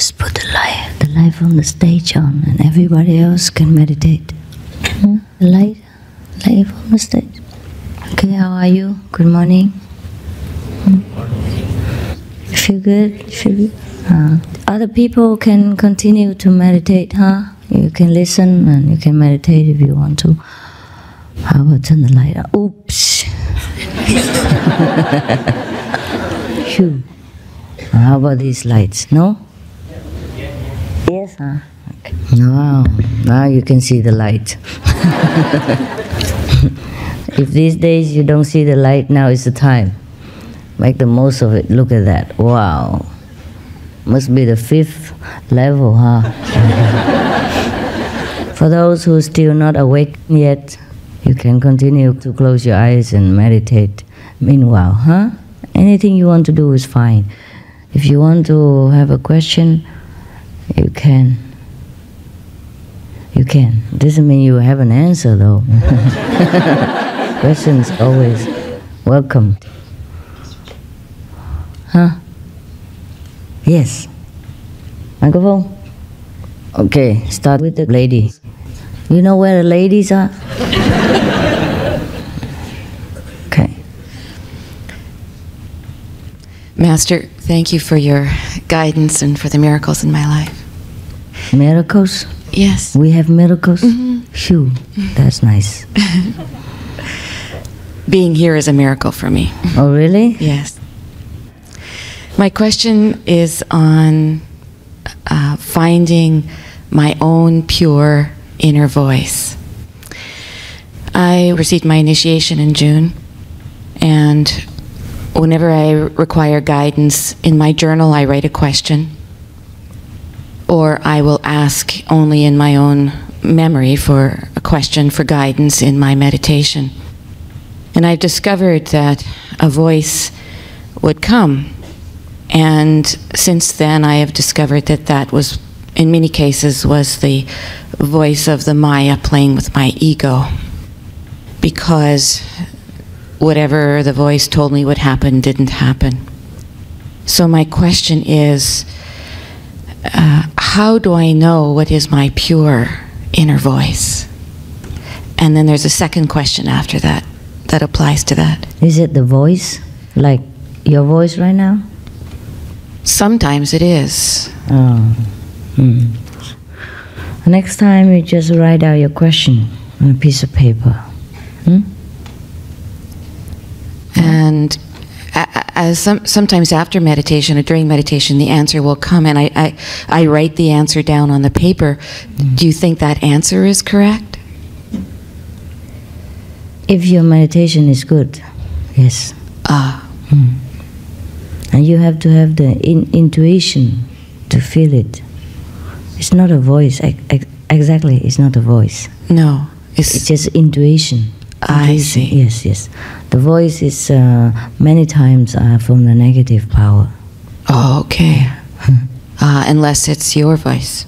just put the light from the stage on, and everybody else can meditate. The light from the stage. Okay, how are you? Good morning. Feel good? Feel good? Other people can continue to meditate, huh? You can listen and you can meditate if you want to. How about turn the light on? Oops. Phew. How about these lights? No? Yes, huh? Okay. Wow, now you can see the light. If these days you don't see the light, now is the time. Make the most of it. Look at that. Wow. Must be the 5th level, huh? For those who are still not awake yet, you can continue to close your eyes and meditate. Meanwhile, huh? Anything you want to do is fine. If you want to have a question, you can. You can. Doesn't mean you have an answer, though. Questions always welcome. Huh? Yes. Microphone? Okay, start with the lady. You know where the ladies are? Okay. Master, thank you for your guidance and for the miracles in my life. Miracles? Yes. We have miracles? Mm-hmm. Phew, that's nice. Being here is a miracle for me. Oh, really? Yes. My question is on finding my own pure inner voice. I received my initiation in June, and whenever I require guidance in my journal, I write a question, or I will ask only in my own memory for a question for guidance in my meditation. And I've discovered that a voice would come. And since then, I have discovered that that was, in many cases, was the voice of the Maya playing with my ego. Because whatever the voice told me would happen didn't happen. So my question is, how do I know what is my pure inner voice? And then there's a second question after that, that applies to that. Is it the voice? Like your voice right now? Sometimes it is. Oh. Next time you just write out your question on a piece of paper. And sometimes after meditation or during meditation, the answer will come, and I write the answer down on the paper. Do you think that answer is correct? If your meditation is good, yes. And you have to have the intuition to feel it. It's not a voice. Exactly, it's not a voice. No. It's just intuition. I see. Yes, yes. The voice is many times from the negative power. Oh, okay. Unless it's your voice.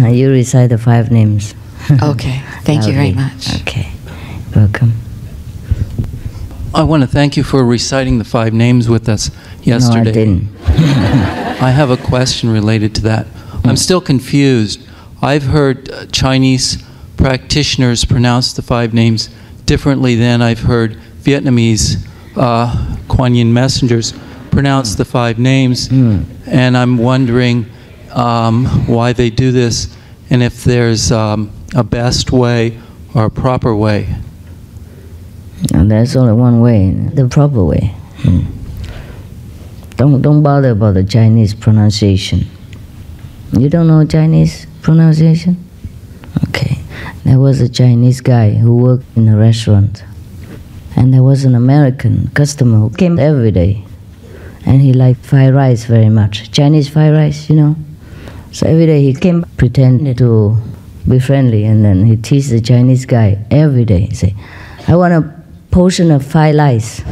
You recite the 5 names. Okay. Thank you very much. Okay. Welcome. I want to thank you for reciting the 5 names with us yesterday. No, I didn't. I have a question related to that. I'm still confused. I've heard Chinese practitioners pronounce the 5 names differently than I've heard Vietnamese Kuan Yin messengers pronounce the 5 names. And I'm wondering why they do this, and if there's a best way or a proper way. And there's only one way, the proper way. Don't bother about the Chinese pronunciation. You don't know Chinese pronunciation? Okay. There was a Chinese guy who worked in a restaurant. And there was an American customer who came every day. And he liked fried rice very much. Chinese fried rice, you know. So every day he came, pretending to be friendly, and then he teased the Chinese guy every day. He say, I want a portion of fried rice.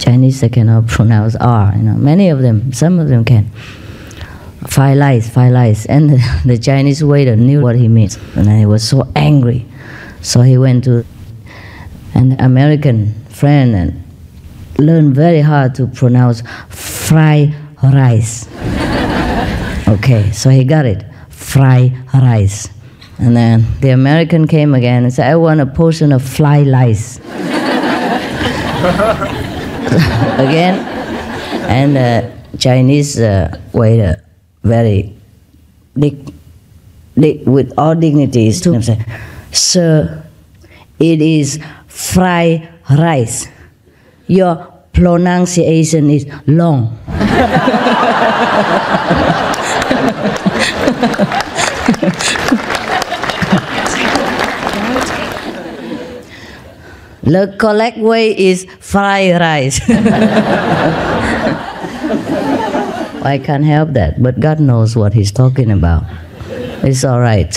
Chinese, they cannot pronounce R, you know. Many of them, some of them can. Fried rice, fried rice. And the Chinese waiter knew what he meant. And he was so angry. So he went to an American friend and learn very hard to pronounce fried rice. Okay, so he got it, fried rice. And then the American came again and said, I want a portion of fly lice. Again, and the Chinese waiter, very with all dignities, to him said, Sir, it is fried rice. Your pronunciation is long. The correct way is fried rice. I can't help that, but God knows what He's talking about. It's all right.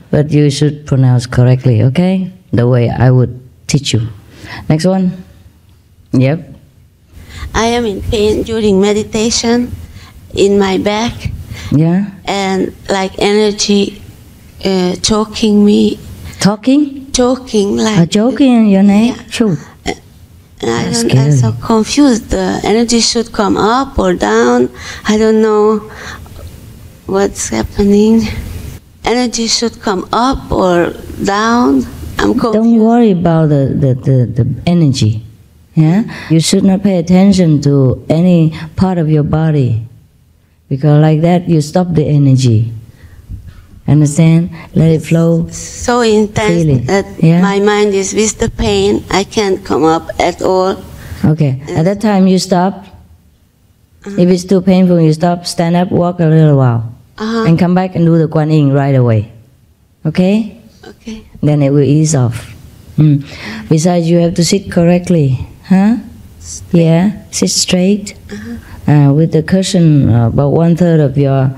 But you should pronounce correctly, okay? The way I would teach you. Next one. Yep. I am in pain during meditation in my back. Yeah. And like energy choking me. Talking? Choking like. Choking in your neck? Yeah. Shoot. I'm so confused. The energy should come up or down. I don't know what's happening. Energy should come up or down. I'm confused. Don't worry about the energy. Yeah? You should not pay attention to any part of your body, because like that you stop the energy. Understand? Let it flow. So intense that my mind is with the pain. I can't come up at all. Okay. At that time you stop. If it's too painful, you stop, stand up, walk a little while. And come back and do the Kuan Yin right away. Okay? Okay. Then it will ease off. Besides, you have to sit correctly. Huh? Straight. Yeah, sit straight. With the cushion about 1/3 of your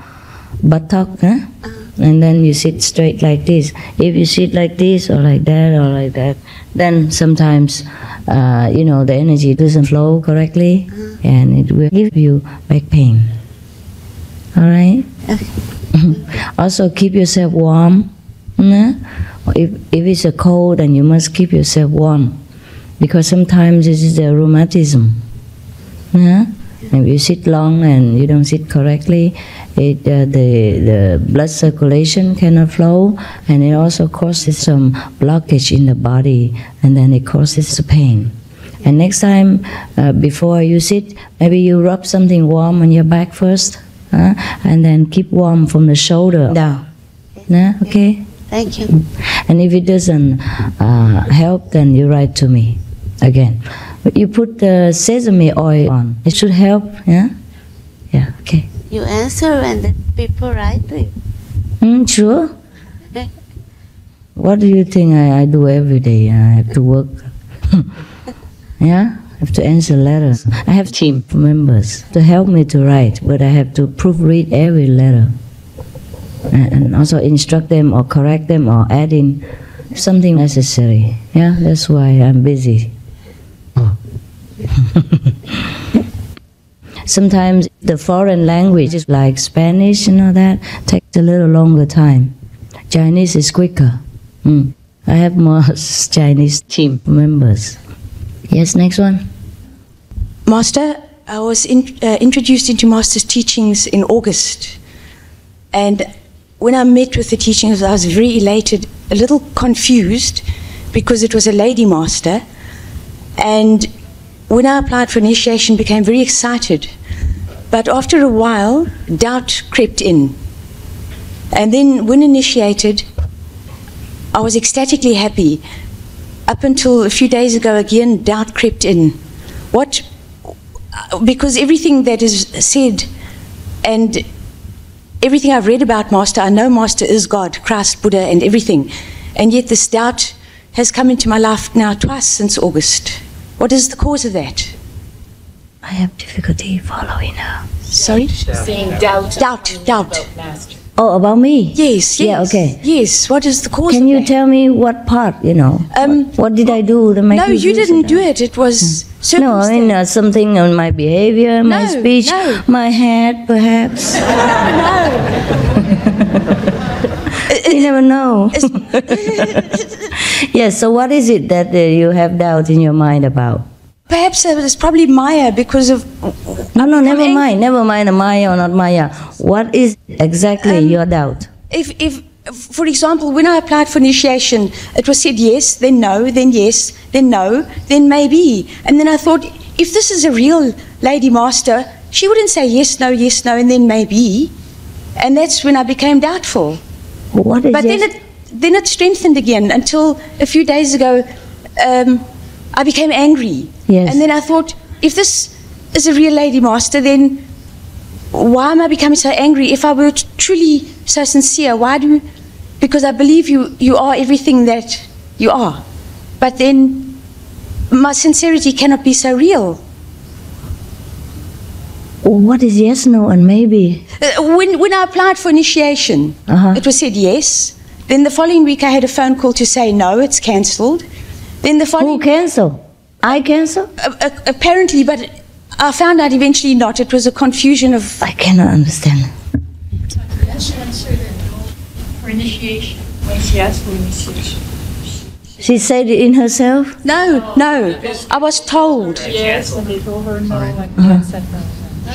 buttock. Huh? And then you sit straight like this. If you sit like this or like that, then sometimes, the energy doesn't flow correctly, and it will give you back pain. All right? Also, keep yourself warm. If it's a cold, then you must keep yourself warm, because sometimes this is the rheumatism. If you sit long and you don't sit correctly, the blood circulation cannot flow, and it also causes some blockage in the body, and then it causes the pain. And next time, before you sit, maybe you rub something warm on your back first, and then keep warm from the shoulder down. Okay? Thank you. And if it doesn't help, then you write to me again. But you put the sesame oil on. It should help, yeah? Yeah, okay. You answer when the people write to you? Sure. What do you think I do every day? I have to work. Yeah? I have to answer letters. I have team members to help me to write, but I have to proofread every letter. And also instruct them or correct them or add in something necessary. Yeah, that's why I'm busy. Sometimes the foreign languages like Spanish and all that takes a little longer time. Chinese is quicker. I have more Chinese team members. Yes, next one. Master, I was introduced into Master's teachings in August, and when I met with the teachings, I was very elated, a little confused, because it was a lady master, and when I applied for initiation, became very excited. But after a while, doubt crept in. And then when initiated, I was ecstatically happy. Up until a few days ago, again, doubt crept in. Because everything that is said and everything I've read about Master, I know Master is God, Christ, Buddha, and everything. And yet this doubt has come into my life now twice since August. What is the cause of that? I have difficulty following her. Sorry? Saying doubt. Doubt. Oh, about me? Yes. Yeah, okay. Yes, what is the cause of that? Can you tell me what part, what did I do to make No, you didn't do it. It was circumstance. No, I mean something on my behavior, my speech, my head, perhaps. You never know. Yes, so what is it that you have doubt in your mind about? Perhaps it was probably Maya because of... No, never mind the Maya or not Maya. What is exactly your doubt? If, for example, when I applied for initiation, it was said yes, then no, then yes, then no, then maybe. And then I thought, if this is a real Lady Master, she wouldn't say yes, no, and then maybe. And that's when I became doubtful. What is but yes? Then it strengthened again until a few days ago I became angry. Yes. And then I thought, if this is a real Lady Master, then why am I becoming so angry? If I were truly so sincere, because I believe you are everything that you are. But then my sincerity cannot be so real. What is yes, no, and maybe? When I applied for initiation, it was said yes. Then the following week I had a phone call to say no, it's cancelled. Then the following... Who cancelled? I cancelled? Apparently, but I found out eventually not. It was a confusion of... I cannot understand. She answered no for initiation when she asked for initiation. She said it in herself? No, I was told. Yes, and they told her no, and said no.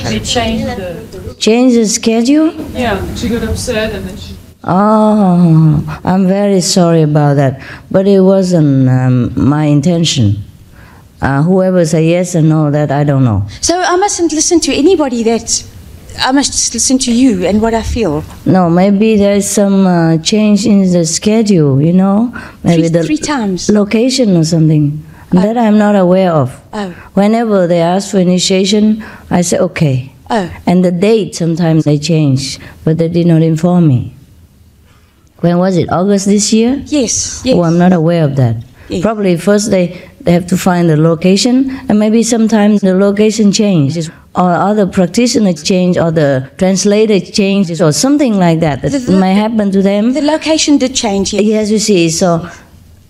They changed the... Change the schedule? Yeah, she got upset and then she... Oh, I'm very sorry about that. But it wasn't my intention. Whoever say yes or no, that I don't know. So I mustn't listen to anybody I must just listen to you and what I feel. No, maybe there's some change in the schedule, you know? Maybe three times. Location or something. That I'm not aware of. Oh. Whenever they ask for initiation, I say okay. Oh. And the date, sometimes they change, but they did not inform me. When was it? August this year? Yes. Oh, I'm not aware of that. Yes. Probably first they have to find the location, and maybe sometimes the location changes, or other practitioners change, or the translator changes, or something like that. That might happen to them. The location did change, yes. Yes, you see, so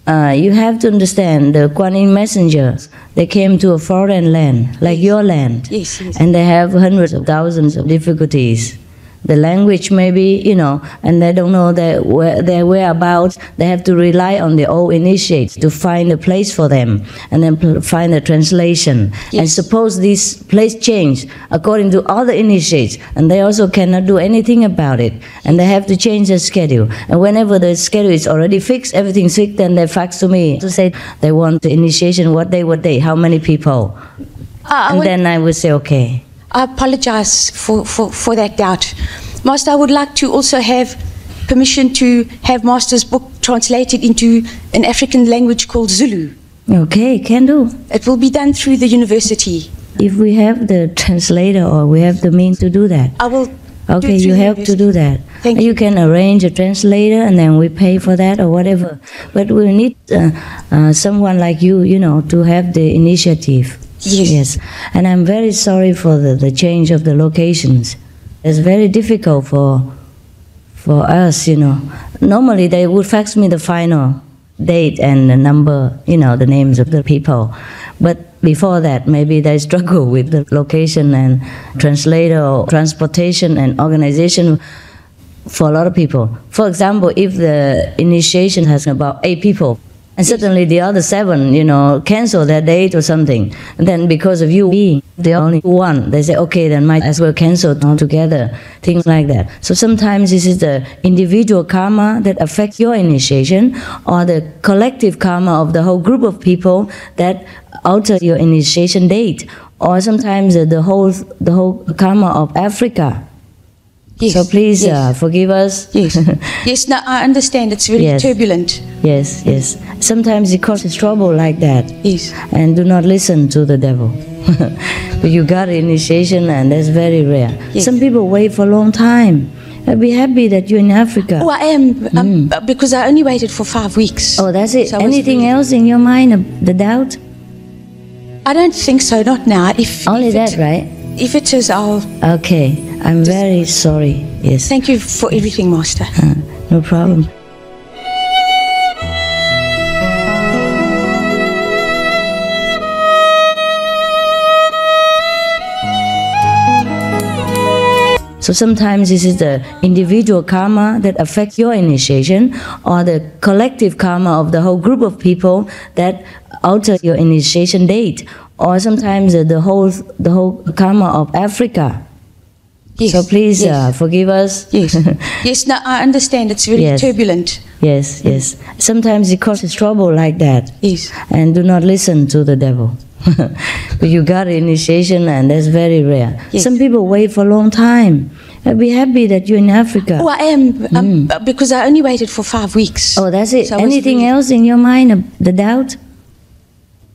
you have to understand the Kuan Yin messengers, they came to a foreign land, like your land, yes. And they have hundreds of thousands of difficulties. The language maybe, you know, and they don't know their whereabouts. They have to rely on the old initiates to find a place for them, and then find a translation. Yes. And suppose this place change according to other initiates, and they also cannot do anything about it, and they have to change the schedule. And whenever the schedule is already fixed, everything's fixed, then they fax to me to say they want the initiation, what day, how many people. Then I would say, okay. I apologize for that doubt. Master, I would like to also have permission to have Master's book translated into an African language called Zulu. Okay, can do. It will be done through the university. If we have the translator or we have the means to do that. I will. Okay, you have to do that. Thank you. You can arrange a translator and then we pay for that or whatever. But we need someone like you, you know, to have the initiative. Yes. And I'm very sorry for the change of the locations. It's very difficult for us, you know. Normally they would fax me the final date and the number, you know, the names of the people. But before that, maybe they struggle with the location and translator or transportation and organization for a lot of people. For example, if the initiation has about 8 people, and suddenly the other 7, you know, cancel their date or something. And then because of you being the only one, they say, okay, then might as well cancel altogether, things like that. So sometimes this is the individual karma that affects your initiation, or the collective karma of the whole group of people that alter your initiation date, or sometimes the whole karma of Africa. Yes. So please forgive us. Yes. Yes, no, I understand. It's very turbulent. Yes. Sometimes it causes trouble like that. Yes. And do not listen to the devil. But you got initiation, and that's very rare. Yes. Some people wait for a long time. I'd be happy that you're in Africa. Oh, I am, because I only waited for 5 weeks. Oh, that's it. So anything else in your mind, the doubt? I don't think so, not now. Only that, right? If it is, I'll... Okay, I'm very sorry, yes. Thank you for everything, Master. No problem. So sometimes this is the individual karma that affects your initiation, or the collective karma of the whole group of people that alter your initiation date, or sometimes the whole karma of Africa. Yes. So please forgive us. Yes. Yes, no, I understand. It's very turbulent. Yes, yes. Sometimes it causes trouble like that. Yes. And do not listen to the devil. But you got initiation, and that's very rare. Yes. Some people wait for a long time. I'd be happy that you're in Africa. Oh, I am, because I only waited for 5 weeks. Oh, that's it. So Anything else in your mind, the doubt?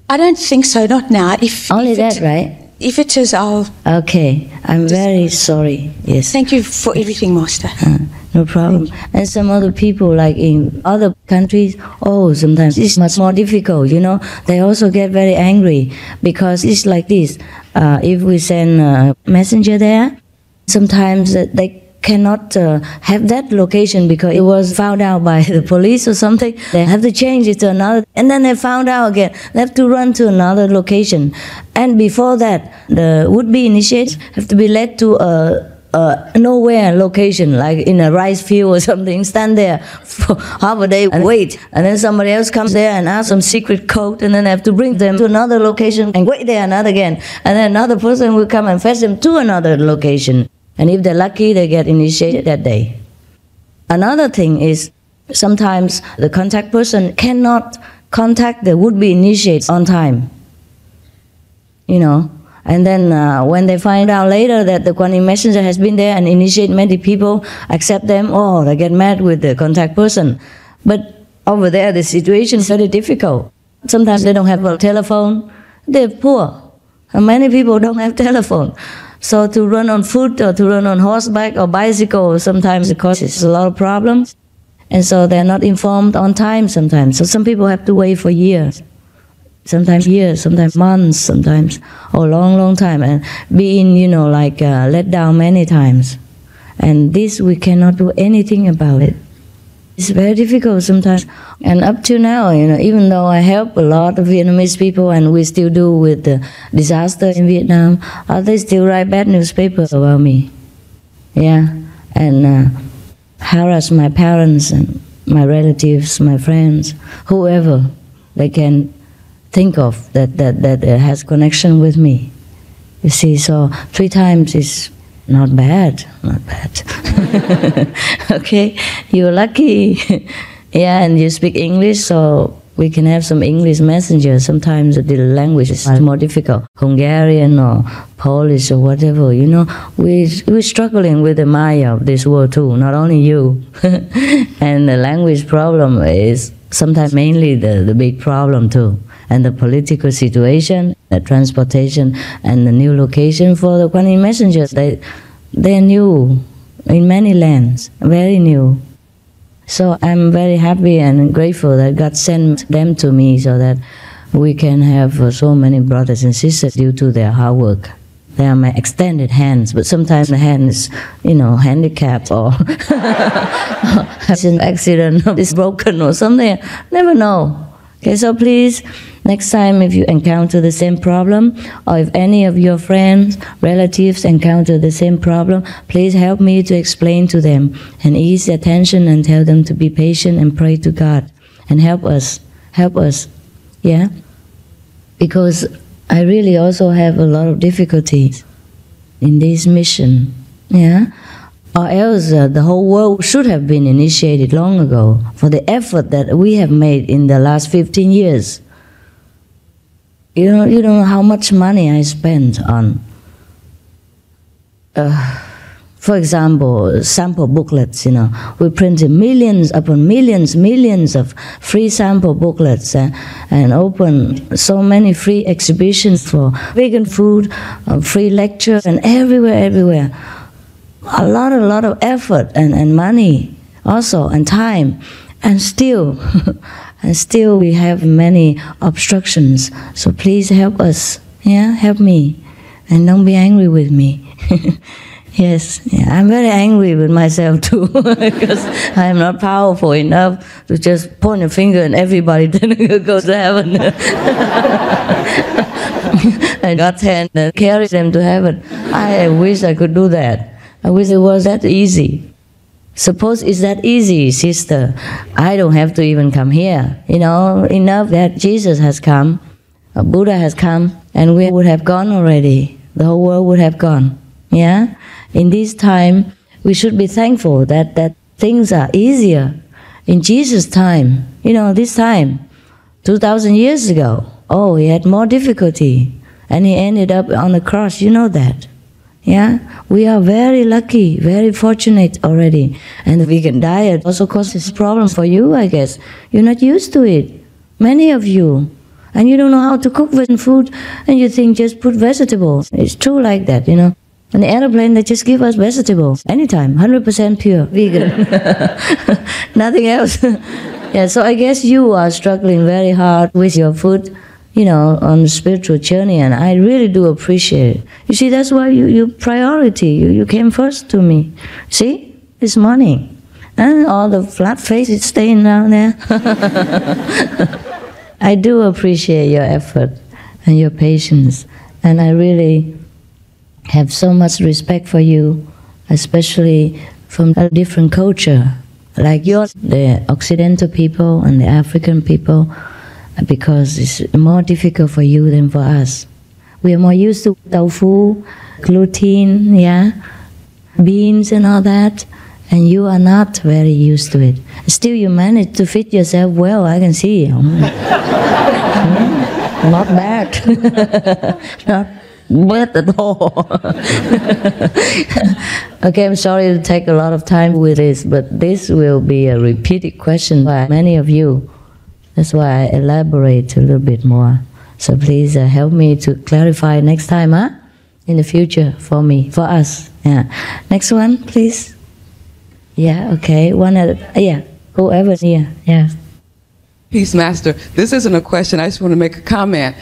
I don't think so, not now. Only that, right? If it is, I'll... Okay, I'm very sorry. Yes. Thank you for everything, Master. No problem. And some other people, like in other countries, sometimes it's much more difficult, you know. They also get very angry, because it's like this. If we send a messenger there, sometimes they cannot have that location because it was found out by the police or something. They have to change it to another, and then they found out again. They have to run to another location. And before that, the would-be initiates have to be led to a nowhere location, like in a rice field or something, stand there for half a day and wait. And then somebody else comes there and asks some secret code, and then they have to bring them to another location and wait there another again. And then another person will come and fetch them to another location. And if they're lucky, they get initiated that day. Another thing is, sometimes the contact person cannot contact the would-be initiates on time. You know, and then when they find out later that the Kuan Yin messenger has been there and initiate many people, accept them, they get mad with the contact person. But over there, the situation is very difficult. Sometimes they don't have a telephone. They're poor. And many people don't have telephone. So to run on foot or to run on horseback or bicycle, sometimes it causes a lot of problems. And so they're not informed on time sometimes. So some people have to wait for years. Sometimes months, sometimes, long time. And being, let down many times. And this, we cannot do anything about it. It's very difficult sometimes. And up to now, even though I help a lot of Vietnamese people, and we still do with the disaster in Vietnam, others still write bad newspapers about me. Yeah, and harass my parents and my relatives, my friends, whoever they can think of that has connection with me. You see, so 3 times is not bad. Okay, you're lucky. Yeah, and you speak English, so we can have some English messengers. Sometimes the language is more difficult. Hungarian or Polish or whatever, we're struggling with the Maya of this world too, not only you. And the language problem is sometimes mainly the big problem too. And the political situation, the transportation, and the new location for the Kuan Yin messengers, they're new in many lands, very new. So I'm very happy and grateful that God sent them to me so that we can have so many brothers and sisters due to their hard work. They are my extended hands, but sometimes the hand is, handicapped or has an accident or is broken or something. Never know. Okay, so please, next time if you encounter the same problem, or if any of your friends, relatives encounter the same problem, please help me to explain to them and ease their tension and tell them to be patient and pray to God and help us, yeah? Because I really also have a lot of difficulties in this mission, yeah? Or else the whole world should have been initiated long ago for the effort that we have made in the last 15 years. You don't know how much money I spent on, for example, sample booklets, We printed millions upon millions of free sample booklets and opened so many free exhibitions for vegan food, free lectures, and everywhere. A lot of effort and money also, and time, and still we have many obstructions. So please help us, yeah, help me, and don't be angry with me. Yes, yeah, I'm very angry with myself too, because I am not powerful enough to just point a finger and everybody then goes to heaven. And God's hand carries them to heaven. I wish I could do that. I wish it was that easy. Suppose it's that easy, sister, I don't have to even come here. You know, enough that Jesus has come, Buddha has come, and we would have gone already. The whole world would have gone. Yeah? In this time, we should be thankful that things are easier. In Jesus' time, you know, this time, 2,000 years ago, oh, he had more difficulty. And he ended up on the cross, you know that. Yeah? We are very lucky, very fortunate already. And the vegan diet also causes problems for you, I guess. You're not used to it. Many of you. And you don't know how to cook vegan food, and you think just put vegetables. It's true like that, you know. On the airplane, they just give us vegetables, anytime, 100% pure, vegan. Nothing else. Yeah, so I guess you are struggling very hard with your food, you know, on the spiritual journey, and I really do appreciate it. You see, that's why you priority, you came first to me. See, this morning. And all the flat face is staying down there. I do appreciate your effort and your patience, and I really have so much respect for you, especially from a different culture like yours, the Occidental people and the African people, because it's more difficult for you than for us. We are more used to tofu, gluten, yeah, beans and all that, and you are not very used to it. Still you manage to fit yourself well, I can see. Not bad. Not bad at all. Okay, I'm sorry to take a lot of time with this, but this will be a repeated question by many of you. That's why I elaborate a little bit more. So please help me to clarify next time, huh? In the future, for me, for us. Yeah. Next one, please. Yeah, okay. One at yeah, whoever here. Yeah. Peace, Master. This isn't a question. I just want to make a comment.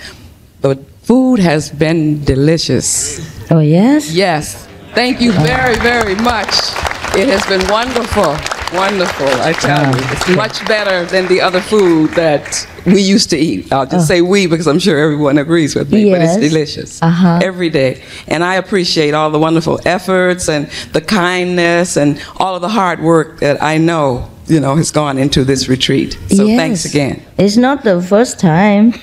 The food has been delicious. Oh, yes? Yes. Thank you very, very much. It has been wonderful. Wonderful, I tell you. It's much better than the other food that we used to eat. I'll just say we because I'm sure everyone agrees with me, but it's delicious every day. And I appreciate all the wonderful efforts and the kindness and all of the hard work that I know, you know, has gone into this retreat. So thanks again. It's not the first time.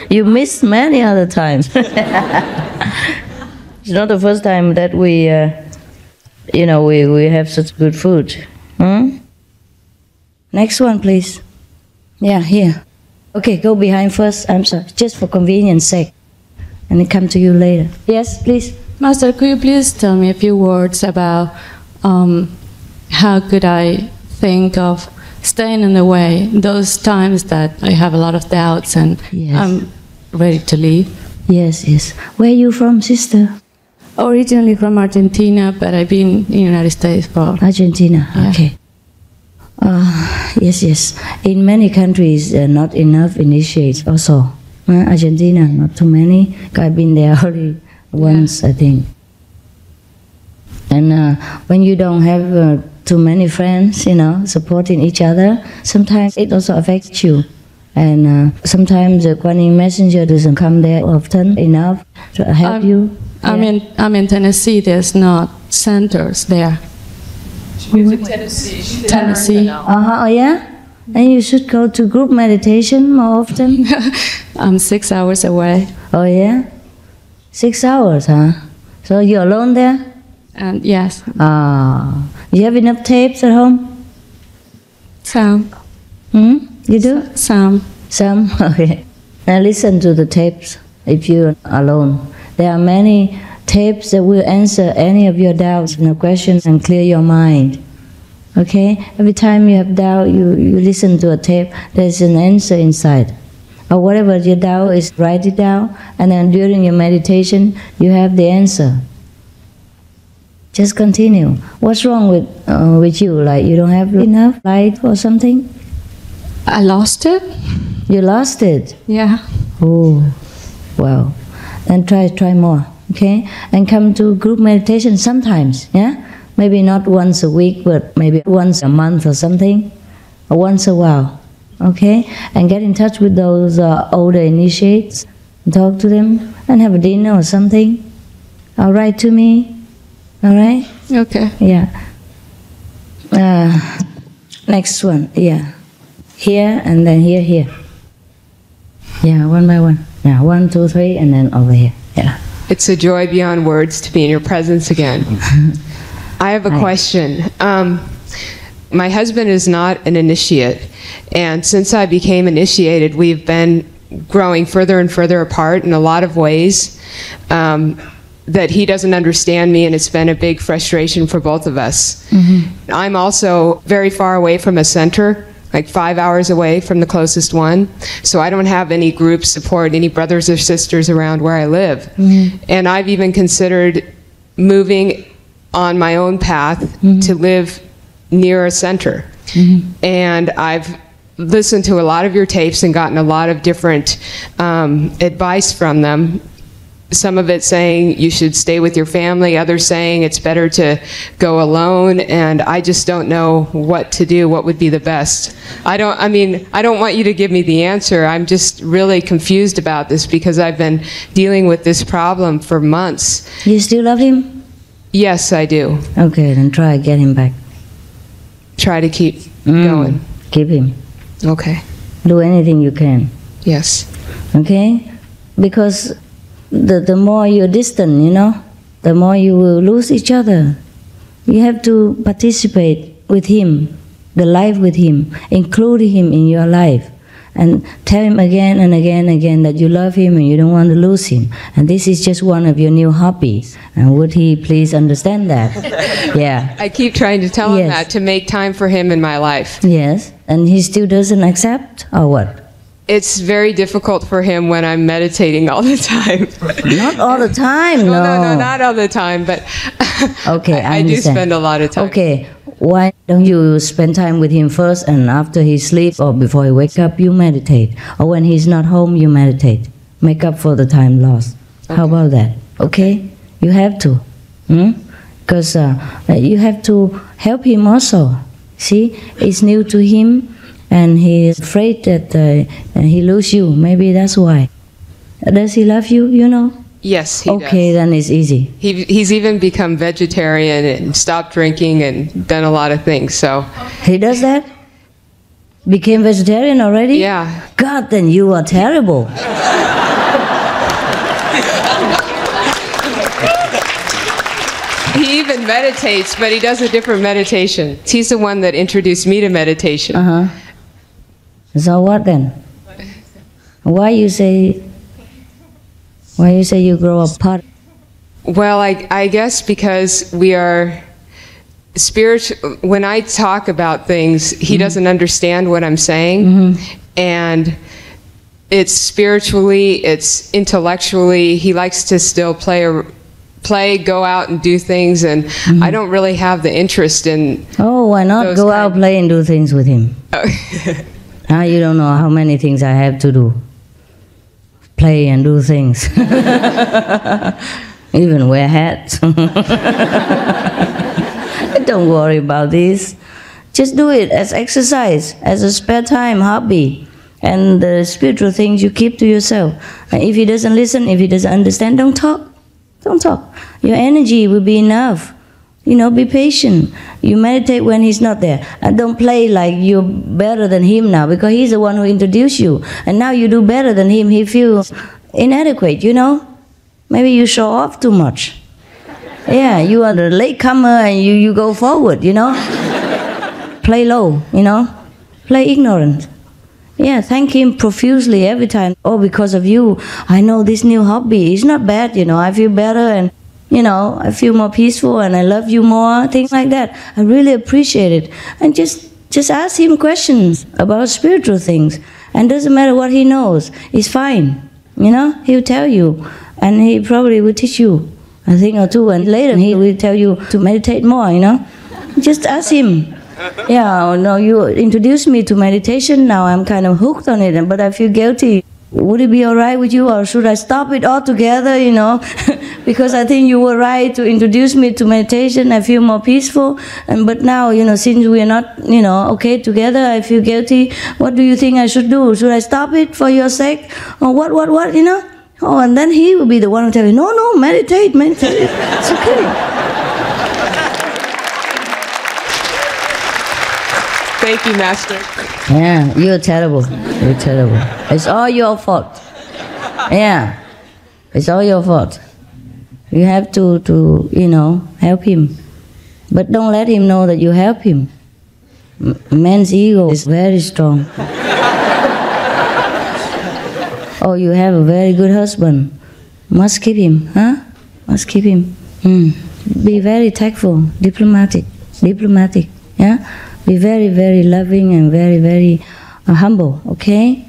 You missed many other times. It's not the first time that we, you know, we have such good food. Next one, please. Yeah, here. Okay, go behind first. I'm sorry, just for convenience sake. And then come to you later. Yes, please. Master, could you please tell me a few words about how could I think of staying in the way those times that I have a lot of doubts and I'm ready to leave? Yes, yes. Where are you from, sister? Originally from Argentina, but I've been in the United States for... Argentina, okay. Yes, yes. In many countries, not enough initiates also. Argentina, not too many. I've been there only once, I think. And when you don't have too many friends, you know, supporting each other, sometimes it also affects you. And sometimes the Kuan Yin messenger doesn't come there often enough to help you. I'm in Tennessee. There's not centers there. She's in Tennessee. Tennessee. Oh yeah? And you should go to group meditation more often. I'm 6 hours away. Oh yeah? 6 hours, huh? So you're alone there? And yes. You have enough tapes at home? Some. You do? Some. Some? Okay. Now listen to the tapes if you're alone. There are many tapes that will answer any of your doubts and questions and clear your mind. Okay? Every time you have doubt, you listen to a tape, there's an answer inside. Or whatever your doubt is, write it down, and then during your meditation, you have the answer. Just continue. What's wrong with you? Like you don't have enough light or something? I lost it. You lost it? Yeah. Oh, wow. Then try more, okay? And come to group meditation sometimes, yeah? Maybe not once a week, but maybe once a month or something, or once a while, okay? And get in touch with those older initiates, and talk to them, and have a dinner or something. All right to me? All right? Okay. Yeah. Next one. Yeah. Here and then here, here. Yeah, one by one. Yeah, 1, 2, 3, and then over here. Yeah. It's a joy beyond words to be in your presence again. I have a question. My husband is not an initiate, and since I became initiated, we've been growing further and further apart in a lot of ways that he doesn't understand me, and it's been a big frustration for both of us. Mm-hmm. I'm also very far away from a center, like 5 hours away from the closest one, so I don't have any group support, any brothers or sisters around where I live. Mm-hmm. And I've even considered moving on my own path to live near a center. Mm-hmm. And I've listened to a lot of your tapes and gotten a lot of different advice from them. Some of it saying you should stay with your family, others saying it's better to go alone, and I just don't know what to do, what would be the best. I don't want you to give me the answer. I'm just really confused about this because I've been dealing with this problem for months. You still love him? Yes, I do. Okay, then try get him back. Try to keep going. Keep him. Okay. Do anything you can. Yes. Okay? Because the more you're distant, you know, the more you will lose each other. You have to participate with him, the life with him, include him in your life, and tell him again and again and again that you love him and you don't want to lose him. And this is just one of your new hobbies. And would he please understand that? Yeah. I keep trying to tell him that, to make time for him in my life. Yes. And he still doesn't accept, or what? It's very difficult for him when I'm meditating all the time. Not all the time, no. No, not all the time, but okay, I do spend a lot of time. Okay, why don't you spend time with him first, and after he sleeps or before he wakes up, you meditate. Or when he's not home, you meditate. Make up for the time lost. Okay. How about that? Okay? You have to. Because you have to help him also. See, it's new to him. And he is afraid that he lose you. Maybe that's why. Does he love you, you know? Yes, he does. Okay, then it's easy. He's even become vegetarian and stopped drinking and done a lot of things, so. He does that? Became vegetarian already? Yeah. God, then you are terrible. He even meditates, but he does a different meditation. He's the one that introduced me to meditation. Uh-huh. So what then? Why you say you grow apart? Well, I guess because we are spiritual. When I talk about things, he doesn't understand what I'm saying, and it's spiritually, it's intellectually. He likes to still play, go out and do things, and I don't really have the interest in. Oh, why not go out, play, and do things with him? Now you don't know how many things I have to do. Play and do things. Even wear hats. Don't worry about this. Just do it as exercise, as a spare time hobby. And the spiritual things you keep to yourself. And if he doesn't listen, if he doesn't understand, don't talk. Don't talk. Your energy will be enough. You know, be patient. You meditate when he's not there. And don't play like you're better than him now, because he's the one who introduced you. And now you do better than him. He feels inadequate, you know. Maybe you show off too much. Yeah, you are the latecomer and you go forward, you know. Play low, you know. Play ignorant. Yeah, thank him profusely every time. Oh, because of you, I know this new hobby. It's not bad, you know. I feel better and, you know, I feel more peaceful and I love you more, things like that. I really appreciate it. And just ask him questions about spiritual things. And doesn't matter what he knows. It's fine, you know. He'll tell you. And he probably will teach you a thing or two. And later he will tell you to meditate more, you know. Just ask him. Yeah, no, you introduced me to meditation, now I'm kind of hooked on it, but I feel guilty. Would it be all right with you, or should I stop it altogether, you know? Because I think you were right to introduce me to meditation, I feel more peaceful, but now, you know, since we are not, you know, okay together, I feel guilty. What do you think I should do? Should I stop it for your sake? Or what, you know? Oh, and then he will be the one who tell you, no, meditate, it's okay. Thank you, Master. Yeah, you're terrible. You're terrible. It's all your fault. Yeah, it's all your fault. You have to help him. But don't let him know that you help him. Man's ego is very strong. Oh, you have a very good husband. Must keep him, huh? Must keep him. Be very tactful, diplomatic, yeah? Be very, very loving and very, very humble, okay?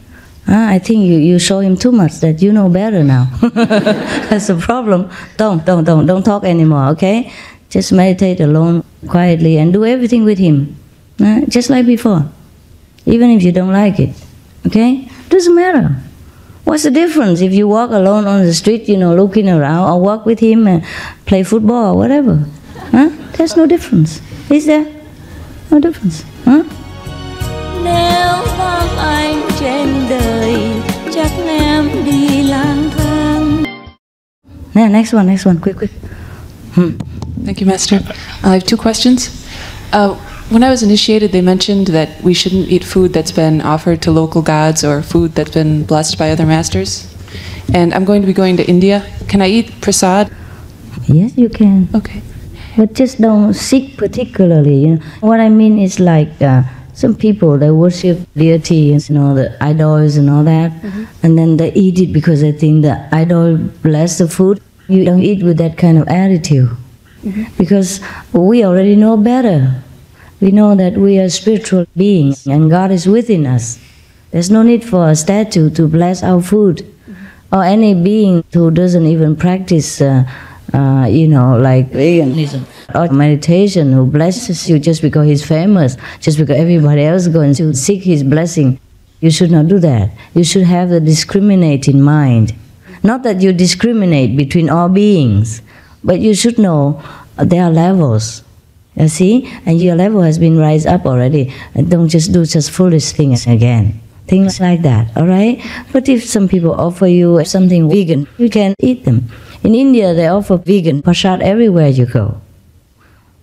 I think you show him too much that you know better now. That's the problem. Don't talk anymore, okay? Just meditate alone, quietly, and do everything with him, just like before. Even if you don't like it, okay? Doesn't matter. What's the difference if you walk alone on the street, looking around, or walk with him and play football or whatever? There's no difference. Is there? No difference. Nếu vắng anh trên đời, chắc em đi lang thang. Next one, quick. Thank you, Master. I have two questions. When I was initiated, they mentioned that we shouldn't eat food that's been offered to local gods or food that's been blessed by other masters. And I'm going to be going to India. Can I eat prasad? Yes, you can. Okay. But just don't seek particularly. What I mean is like some people, they worship deities, the idols and all that, and then they eat it because they think the idol bless the food. You don't eat with that kind of attitude, because we already know better. We know that we are spiritual beings and God is within us. There's no need for a statue to bless our food, or any being who doesn't even practice like veganism or meditation, who blesses you just because he's famous, just because everybody else is going to seek his blessing. You should not do that. You should have the discriminating mind. Not that you discriminate between all beings, but you should know there are levels. You see? And your level has been raised up already. And don't just do such foolish things again. Things like that, all right? But if some people offer you something vegan, you can eat them. In India, they offer vegan prasad everywhere you go.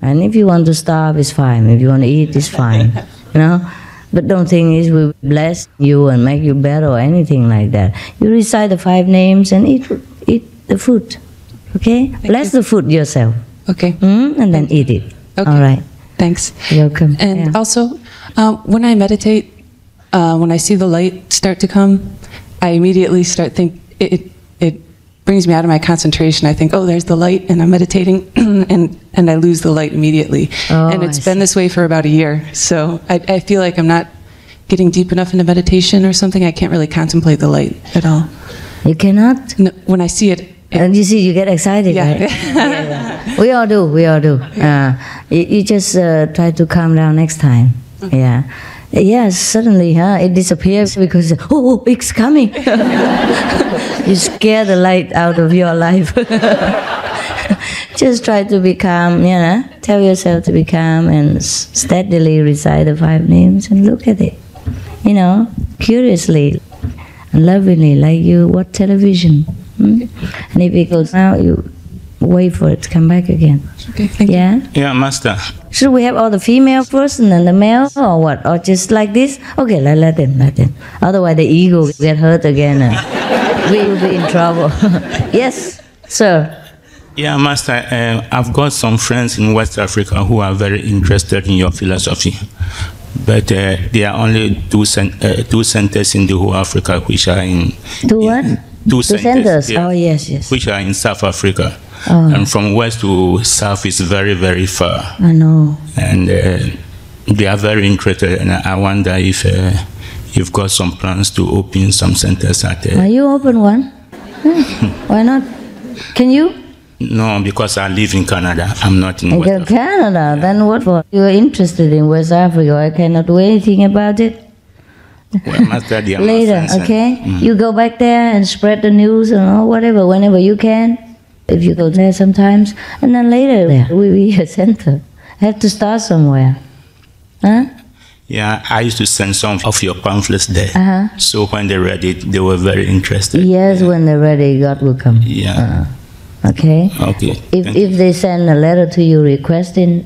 And if you want to starve, it's fine. If you want to eat, it's fine. But don't think it will bless you and make you better or anything like that. You recite the 5 names and eat the food, okay? Bless the food yourself. Okay. And then eat it. Okay. All right. Thanks. You're welcome. And also, when I meditate, when I see the light start to come, I immediately start it brings me out of my concentration. I think, oh, there's the light, and I'm meditating, and I lose the light immediately. Oh, and it's been this way for about a year. So I feel like I'm not getting deep enough into meditation or something. I can't really contemplate the light at all. You cannot? No, when I see it. And you see, you get excited, yeah. Right? Yeah. We all do. You just try to calm down next time. Okay. Yeah. Yes, suddenly, it disappears because, it's coming. You scare the light out of your life. Just try to be calm, Tell yourself to be calm and steadily recite the 5 names and look at it. Curiously and lovingly, like you watch television. And if it goes out, you wait for it to come back again. Okay, thank you. Yeah, Master. Should we have all the female first and then the male, or what? Or just like this? Okay, let them. Otherwise the ego will get hurt again and we will be in trouble. Yes, sir. Yeah, Master, I've got some friends in West Africa who are very interested in your philosophy. But there are only two centers in the whole Africa which are in... Two what? Two centers. Yeah, oh, yes. Which are in South Africa. Oh. And from west to south is very, very far. I know. And they are very interested, and I wonder if you've got some plans to open some centers at there. Are you open one? Why not? Can you? No, because I live in Canada. I'm not in West Africa. Canada? Yeah. Then what for? You're interested in West Africa. I cannot do anything about it. Well, Master, later, okay? You go back there and spread the news and whatever, whenever you can. If you go there sometimes, and then later there will be a center. Have to start somewhere. Yeah, I used to send some of your pamphlets there. So when they read it, they were very interested. Yes, when they're ready, God will come. Yeah. Okay? Okay. If they send a letter to you requesting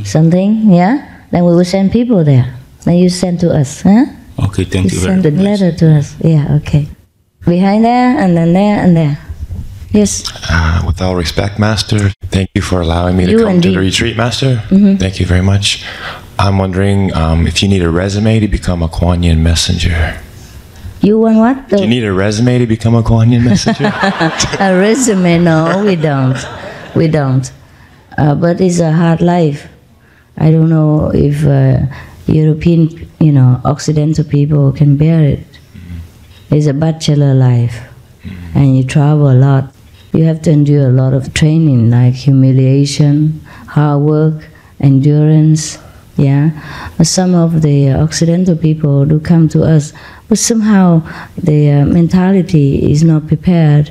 something, then we will send people there. Then you send to us, huh? Okay, thank you very much. Send the letter to us. Yeah, okay. Behind there, and then there, and there. Yes. With all respect, Master, thank you for allowing me to come to the retreat, Master. Thank you very much. I'm wondering if you need a resume to become a Kuan Yin messenger. You want what? Do you need a resume to become a Kuan Yin messenger? A resume? No, we don't. We don't. But it's a hard life. I don't know if European, Occidental people can bear it. It's a bachelor life, and you travel a lot. You have to endure a lot of training, like humiliation, hard work, endurance. Yeah, some of the Occidental people do come to us, but somehow their mentality is not prepared.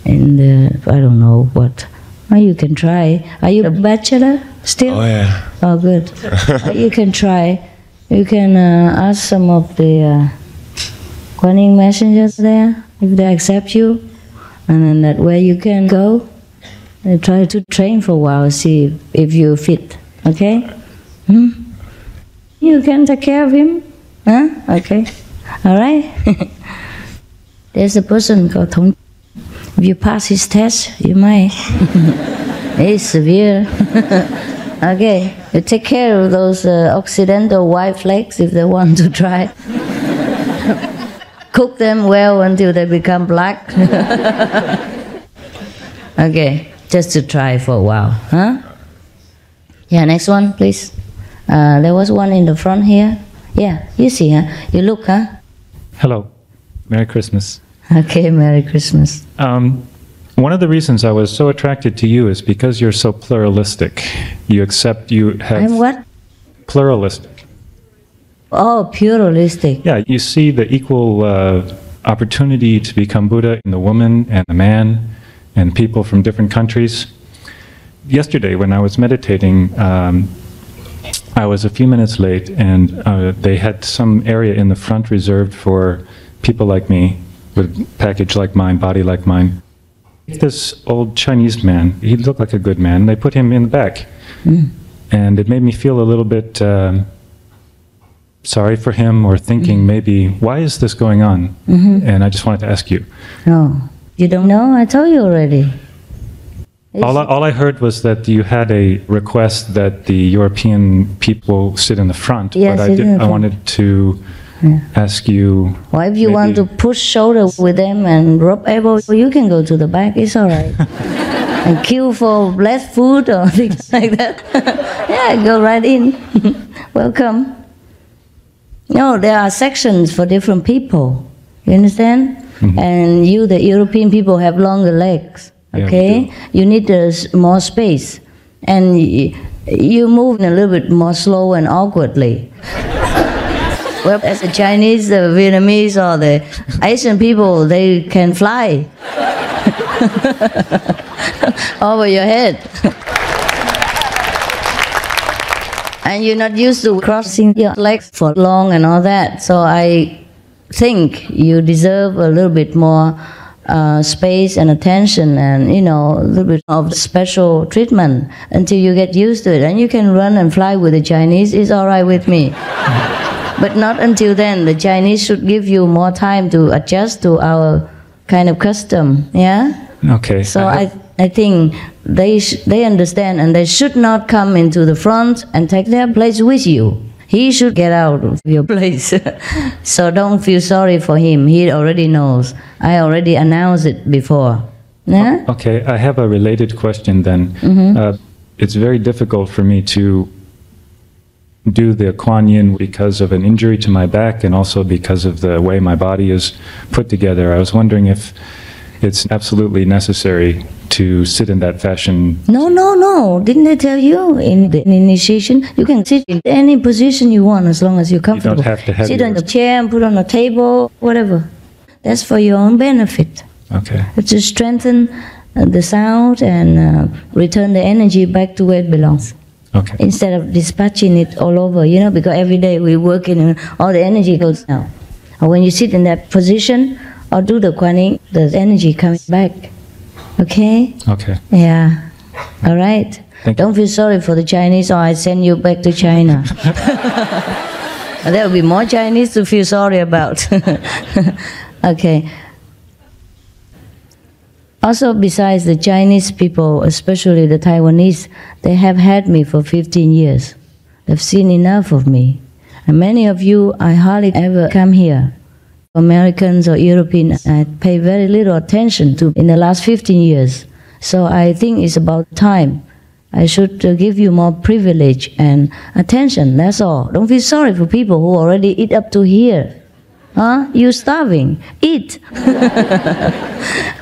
And I don't know what. Well, you can try. Are you a bachelor still? Oh, yeah. Oh, good. You can try. You can ask some of the Kuan Yin messengers there, if they accept you. And then that way you can go and try to train for a while, see if you fit. Okay? You can take care of him. Huh? Okay. All right? There's a person called Thong. If you pass his test, you might. It's severe. Okay, you take care of those Occidental white flakes if they want to try. Cook them well until they become black. Okay, just to try for a while, huh? Yeah, next one, please. There was one in the front here. Yeah, you see, huh? You look, huh? Hello. Merry Christmas. Okay, Merry Christmas. One of the reasons I was so attracted to you is because you're so pluralistic. You have... I'm what? Pluralistic. Oh, pluralistic. Yeah, you see the equal opportunity to become Buddha in the woman and the man and people from different countries. Yesterday, when I was meditating, I was a few minutes late, and they had some area in the front reserved for people like me, with package like mine, body like mine. This old Chinese man, he looked like a good man, they put him in the back. And it made me feel a little bit sorry for him, or thinking maybe, why is this going on? And I just wanted to ask you. No, you don't know? I told you already. All I heard was that you had a request that the European people sit in the front, yes, but I wanted to ask you... Well, if you want to push shoulder with them and rub elbow, you can go to the back, it's all right. And queue for less food or things like that. Yeah, go right in. Welcome. No, there are sections for different people. You understand? And you, the European people, have longer legs. Okay? Yeah, you need more space. And you move a little bit more slow and awkwardly. Well, as the Chinese, the Vietnamese, or the Asian people, they can fly over your head. And you're not used to crossing your legs for long and all that. So I think you deserve a little bit more space and attention, and a little bit of special treatment until you get used to it. And you can run and fly with the Chinese, it's all right with me. But not until then. The Chinese should give you more time to adjust to our kind of custom, yeah? Okay. So I think they understand, and they should not come into the front and take their place with you. He should get out of your place. So don't feel sorry for him. He already knows. I already announced it before. Yeah? Okay, I have a related question then. It's very difficult for me to do the Kuan Yin because of an injury to my back, and also because of the way my body is put together. I was wondering if it's absolutely necessary to sit in that fashion. No. Didn't I tell you in the initiation? You can sit in any position you want as long as you're comfortable. You don't have to have sit on the chair and put on a table, whatever. That's for your own benefit. Okay. To strengthen the sound and return the energy back to where it belongs. Okay. Instead of dispatching it all over, because every day we work and all the energy goes down. Or when you sit in that position or do the Kuan Yin, the energy comes back. Okay? Okay. Yeah. All right. Don't feel sorry for the Chinese, or I send you back to China. There will be more Chinese to feel sorry about. Okay. Also, besides the Chinese people, especially the Taiwanese, they have had me for 15 years. They've seen enough of me. And many of you, I hardly ever come here. Americans or Europeans, I pay very little attention to in the last 15 years. So I think it's about time. I should give you more privilege and attention, that's all. Don't feel sorry for people who already eat up to here. Huh? You're starving. Eat.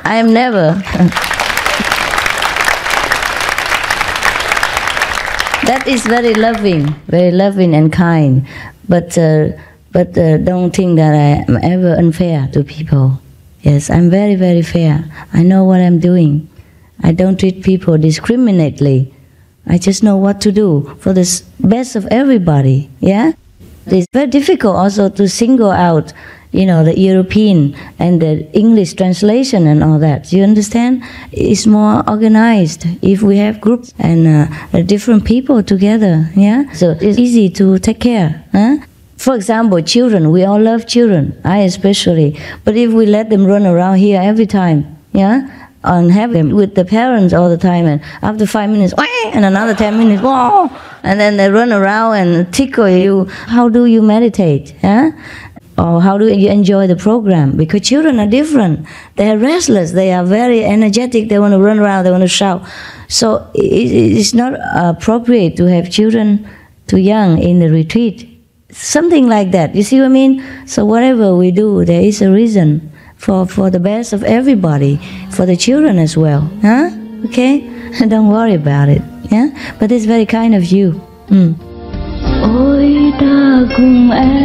I am never. That is very loving and kind. But don't think that I am ever unfair to people. Yes, I'm very, very fair. I know what I'm doing. I don't treat people discriminately. I just know what to do for the best of everybody. Yeah? It's very difficult also to single out, the European and the English translation and all that. You understand? It's more organized if we have groups and different people together. Yeah. So it's easy to take care. Huh? For example, children. We all love children. I especially. But if we let them run around here every time, yeah, and have them with the parents all the time, and after 5 minutes, and another 10 minutes, whoa, and then they run around and tickle you. How do you meditate? Yeah? Or how do you enjoy the program? Because children are different. They are restless. They are very energetic. They want to run around. They want to shout. So it's not appropriate to have children too young in the retreat. Something like that. You see what I mean? So whatever we do, there is a reason for the best of everybody, for the children as well. Huh? Okay? Don't worry about it. Yeah? But it's very kind of you. Ôi ta cùng em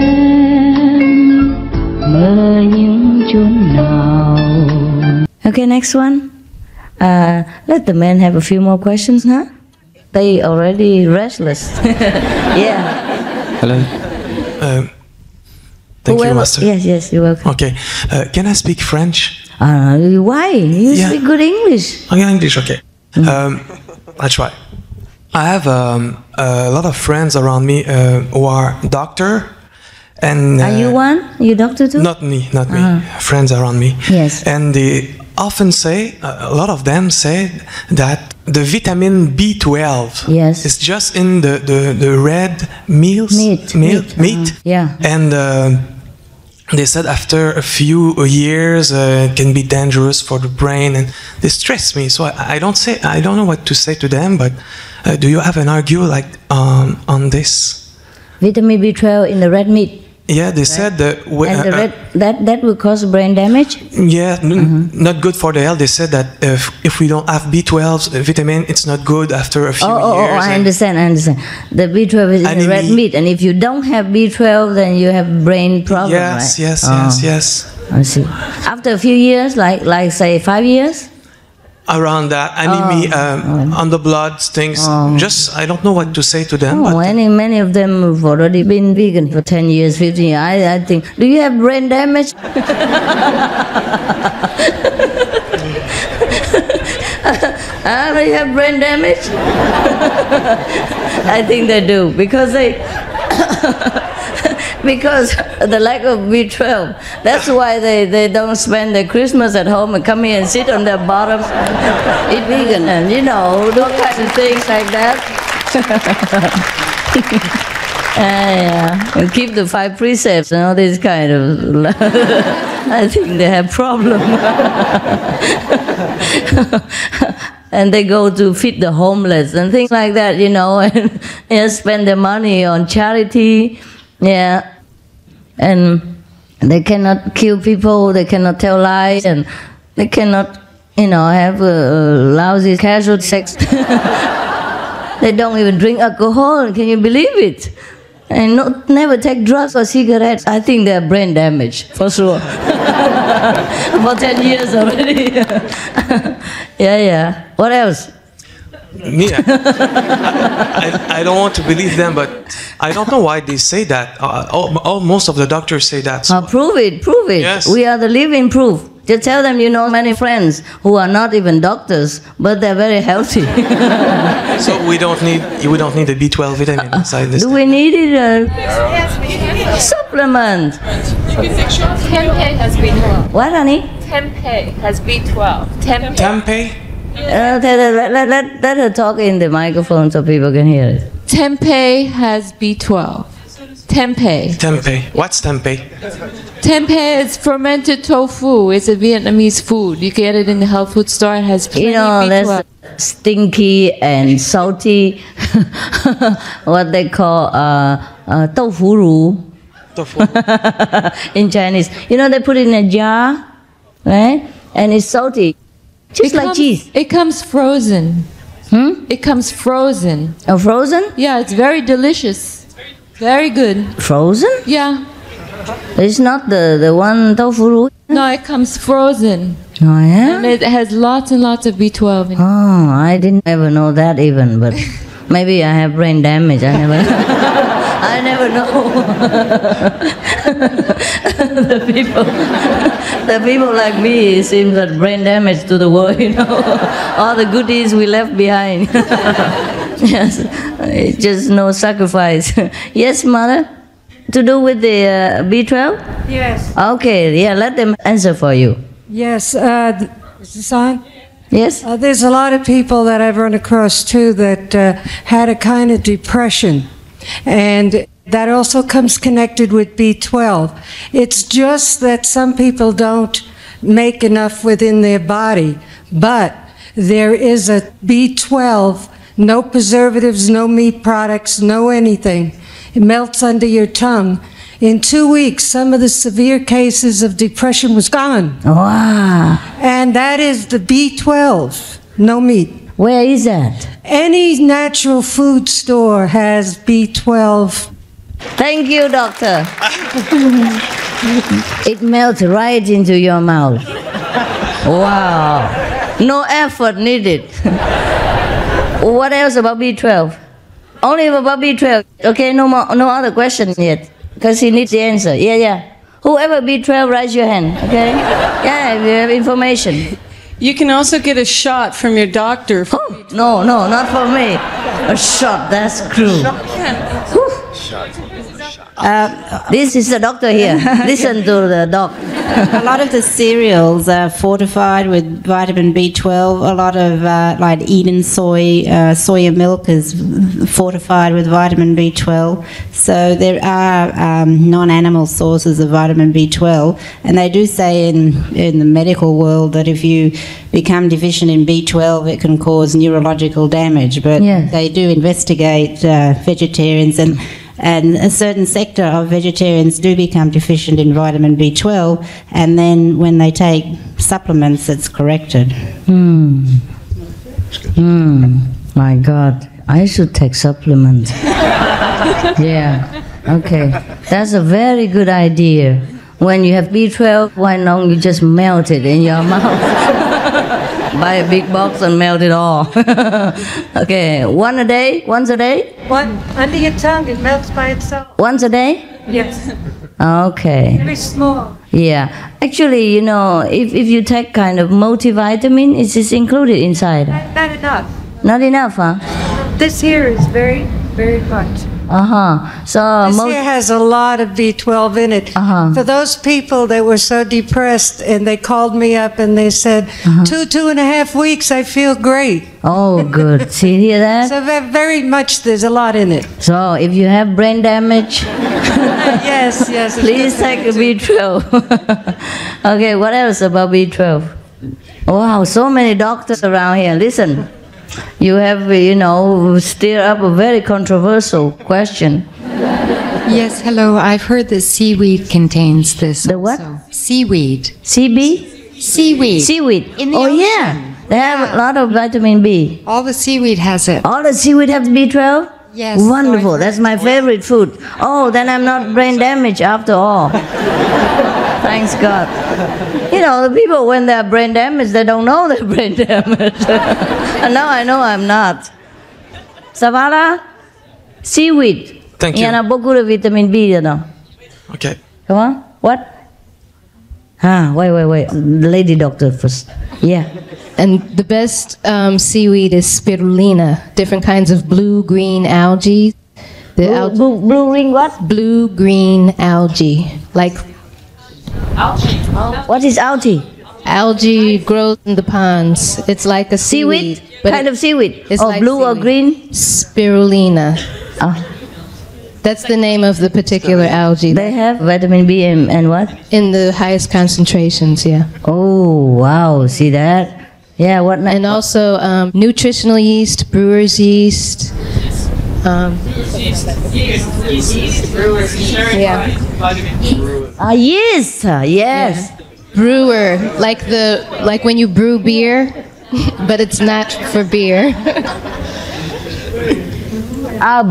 mơ những chốn nào. Okay, next one. Let the men have a few more questions, huh? They already restless. Yeah. Hello. Thank you, Master. Yes, you're welcome. Okay. Can I speak French? Why? You speak good English. Okay, English, okay. I try. I have a lot of friends around me who are doctor, and are you one? You doctor too? Not me. Friends around me. Yes. And they often say, a lot of them say that the vitamin B12 is just in the red meat. Yeah. And they said after a few years it can be dangerous for the brain, and they stress me. So I don't know what to say to them. But do you have an argument on this? Vitamin B12 in the red meat. Yeah, they said that. And that will cause brain damage. Yeah, not good for the health. They said that if we don't have B12 vitamin, it's not good after a few years. I understand. The B12 is in the red meat, and if you don't have B12, then you have brain problem. Yes, right? yes. I see. After a few years, like say 5 years. Around that, on the blood things. Just I don't know what to say to them. Many of them have already been vegan for 10 years, 15 years. I think. Do you have brain damage? Do you have brain damage? I think they do because because the lack of B12. That's why they don't spend their Christmas at home and come here and sit on their bottom, eat vegan, and do all kinds of things like that. And keep the 5 precepts and all this kind of. I think they have problem. And they go to feed the homeless and things like that, and spend their money on charity. Yeah, and they cannot kill people, they cannot tell lies, and they cannot, have lousy casual sex. They don't even drink alcohol, can you believe it? And never take drugs or cigarettes. I think they're brain damaged, for sure. For 10 years already. Yeah. What else? Me, I don't want to believe them, but I don't know why they say that. Most of the doctors say that. So. Prove it. Yes. We are the living proof. Just tell them you know many friends who are not even doctors, but they're very healthy. So we don't need a B12 vitamin inside this. Do we need it? Supplement. Tempeh has B12. What, honey? Tempeh has B12. Tempeh? Let her talk in the microphone so people can hear it. Tempeh has B12. Tempeh. Tempeh. What's tempeh? Tempeh is fermented tofu. It's a Vietnamese food. You get it in the health food store. It has plenty B12. That's stinky and salty. What they call tofu ru. In Chinese. They put it in a jar, right? And it's salty. Just like cheese. It comes frozen. It comes frozen. Oh, frozen? Yeah, it's very delicious. Very good. Frozen? Yeah. It's not the one tofu? No, it comes frozen. Oh, yeah? And it has lots and lots of B12 in it. Oh, I didn't ever know that even, but maybe I have brain damage. I never know. the people like me, it seems that brain damage to the world, all the goodies we left behind. Yes, just no sacrifice. Yes, mother? To do with the B12? Yes. Okay, yeah, let them answer for you. Yes, is this on? Yes. There's a lot of people that I've run across too that had a kind of depression, and that also comes connected with B12. It's just that some people don't make enough within their body, but there is a B12, no preservatives, no meat products, no anything. It melts under your tongue. In 2 weeks, some of the severe cases of depression was gone. Wow. And that is the B12, no meat. Where is that? Any natural food store has B12. Thank you, doctor. It melts right into your mouth. Wow. No effort needed. What else about B12? Only about B12. Okay, no other question yet. Because he needs the answer. Yeah. Whoever B12, raise your hand, okay? Yeah, if you have information. You can also get a shot from your doctor. Oh, no, not for me. A shot, that's cruel. This is the doctor here. Listen to the doc. A lot of the cereals are fortified with vitamin B12. A lot of like Eden soya milk is fortified with vitamin B12. So there are non-animal sources of vitamin B12, and they do say in the medical world that if you become deficient in B12, it can cause neurological damage. But they do investigate vegetarians, and a certain sector of vegetarians do become deficient in vitamin B12, and then when they take supplements, it's corrected. My God, I should take supplements. Yeah, okay. That's a very good idea. When you have B12, why don't you just melt it in your mouth? Buy a big box and melt it all. Okay, once a day? One under your tongue, it melts by itself. Once a day? Yes. Okay. Very small. Yeah. Actually, if you take kind of multivitamin, it is included inside. Not enough. Not enough, huh? This here is very, very much. So this here has a lot of B12 in it. For those people that were so depressed, and they called me up and they said, 2.5 weeks, I feel great. Oh, good. See, hear that? So very much, there's a lot in it. So if you have brain damage, yes. Please take a B12. Okay, what else about B12? Wow, so many doctors around here. Listen. You have, stirred up a very controversial question. Yes, hello. I've heard that seaweed contains this. The what? Also. Seaweed. CB? Seaweed. Seaweed. In the ocean. Yeah. They have a lot of vitamin B. All the seaweed has it. All the seaweed has B12? Yes. Wonderful. That's my favorite food. Oh, then I'm not brain damaged after all. Thanks God. The people, when they're brain damaged, they don't know they're brain damaged. And now I know I'm not. Savala, seaweed. Thank you. Yana beaucoup de vitamin B, Okay. Come on. What? Wait. The lady doctor first. Yeah. And the best seaweed is spirulina, different kinds of blue-green algae. Blue-green what? Blue-green algae. Like algae. What is algae? Algae grows in the ponds. It's like a seaweed. Kind of seaweed? It's like blue seaweed. Or green? Spirulina. That's the name of the particular algae. They have vitamin B and what? In the highest concentrations, yeah. Oh, wow. See that? Yeah, what? And also nutritional yeast, brewer's yeast. Yeast. Yeah. Yeast. Yes. Yeah. Brewer, like when you brew beer, but it's not for beer.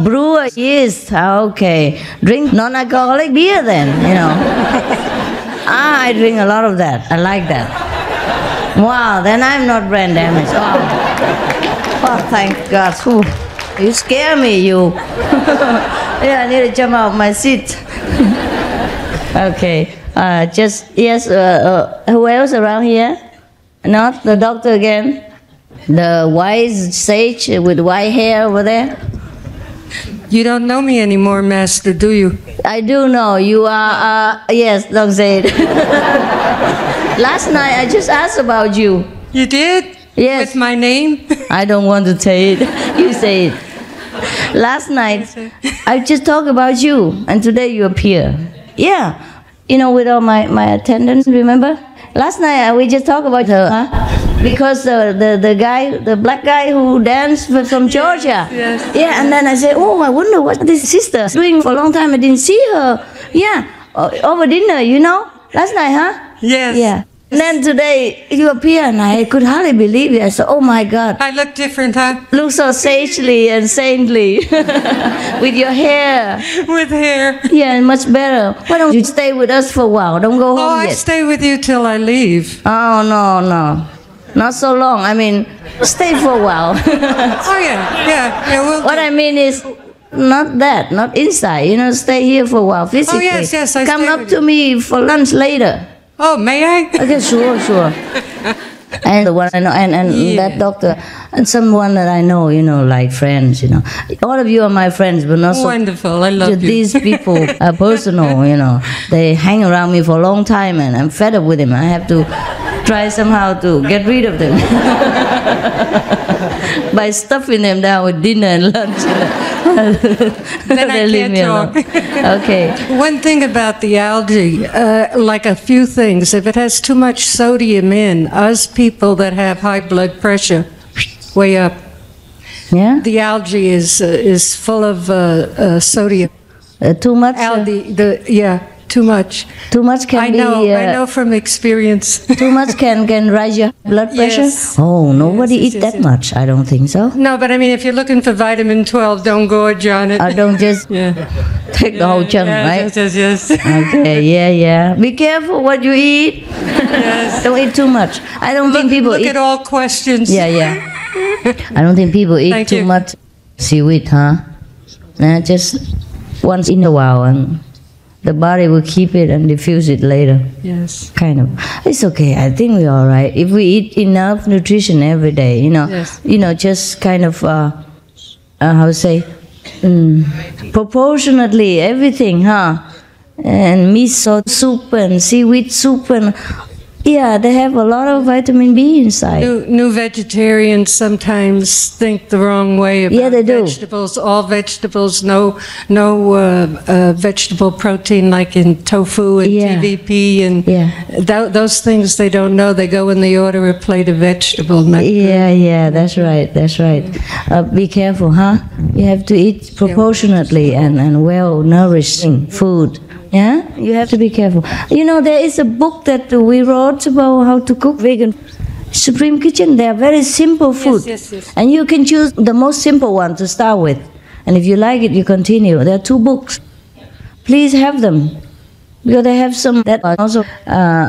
Brewer yeast. Okay. Drink non-alcoholic beer then, you know. I drink a lot of that. I like that. Wow, then I'm not brain damaged. Oh, thank God. Ooh, you scare me, you. Yeah, I need to jump out of my seat. Okay. Who else around here? Not the doctor again? The wise sage with white hair over there? You don't know me anymore, Master, do you? I do know. You are, yes, don't say it. Last night I just asked about you. You did? Yes. With my name? I don't want to say it. You say it. Last night I just talked about you, and today you appear. Yeah. You know, with all my attendants, remember? Last night we just talked about her, huh? Because the guy, the black guy who danced from Georgia. Yes. Yeah, and then I said, oh, I wonder what this sister is doing for a long time. I didn't see her. Yeah, over dinner, you know? Last night, huh? Yes. Yeah. And then today you appear, and I could hardly believe it. I said, oh my God. I look different, huh? Look so sagely and saintly. With your hair. With hair. Yeah, much better. Why don't you stay with us for a while? Don't go home yet. I stay with you till I leave. Oh, no. Not so long. I mean, stay for a while. Oh, yeah. What I mean is, not that, not inside. You know, stay here for a while physically. Oh, yes, Come up to me for lunch later. Oh, may I? Okay, sure. And the one I know, and that doctor, and someone that I know, you know, like friends, you know. All of you are my friends, but not so. Wonderful, I love you. These people are personal, you know. They hang around me for a long time, and I'm fed up with them. I have to try somehow to get rid of them by stuffing them down with dinner and lunch. Then I can't talk. Okay. One thing about the algae, like a few things, if it has too much sodium in, us people that have high blood pressure, way up. Yeah. The algae is full of sodium. Too much. Algae. Too much. Too much can be... I know from experience. Too much can raise your blood pressure? Yes. Oh, nobody eat that much. I don't think so. No, but I mean, if you're looking for vitamin 12, don't gorge on it. Don't just take the whole chunk, right? Yes. Okay, yeah. Be careful what you eat. Yes. Don't eat too much. I don't think people eat... Look at all questions. Yeah. I don't think people eat too much seaweed, huh? Nah, just once in a while, and the body will keep it and diffuse it later. Yes. Kind of. It's okay. I think we're all right. If we eat enough nutrition every day, you know, just kind of, proportionately everything, huh? And miso soup and seaweed soup and... Yeah, they have a lot of vitamin B inside. New vegetarians sometimes think the wrong way about vegetables. All vegetables, no vegetable protein like in tofu and TVP and those things they don't know. They go in the order of plate of vegetable. Yeah, that's right. Be careful, huh? You have to eat proportionately and well-nourishing food. Yeah, you have to be careful. You know, there is a book that we wrote about how to cook vegan. Supreme Kitchen, they are very simple food. Yes. And you can choose the most simple one to start with. And if you like it, you continue. There are 2 books. Please have them. Because they have some that are also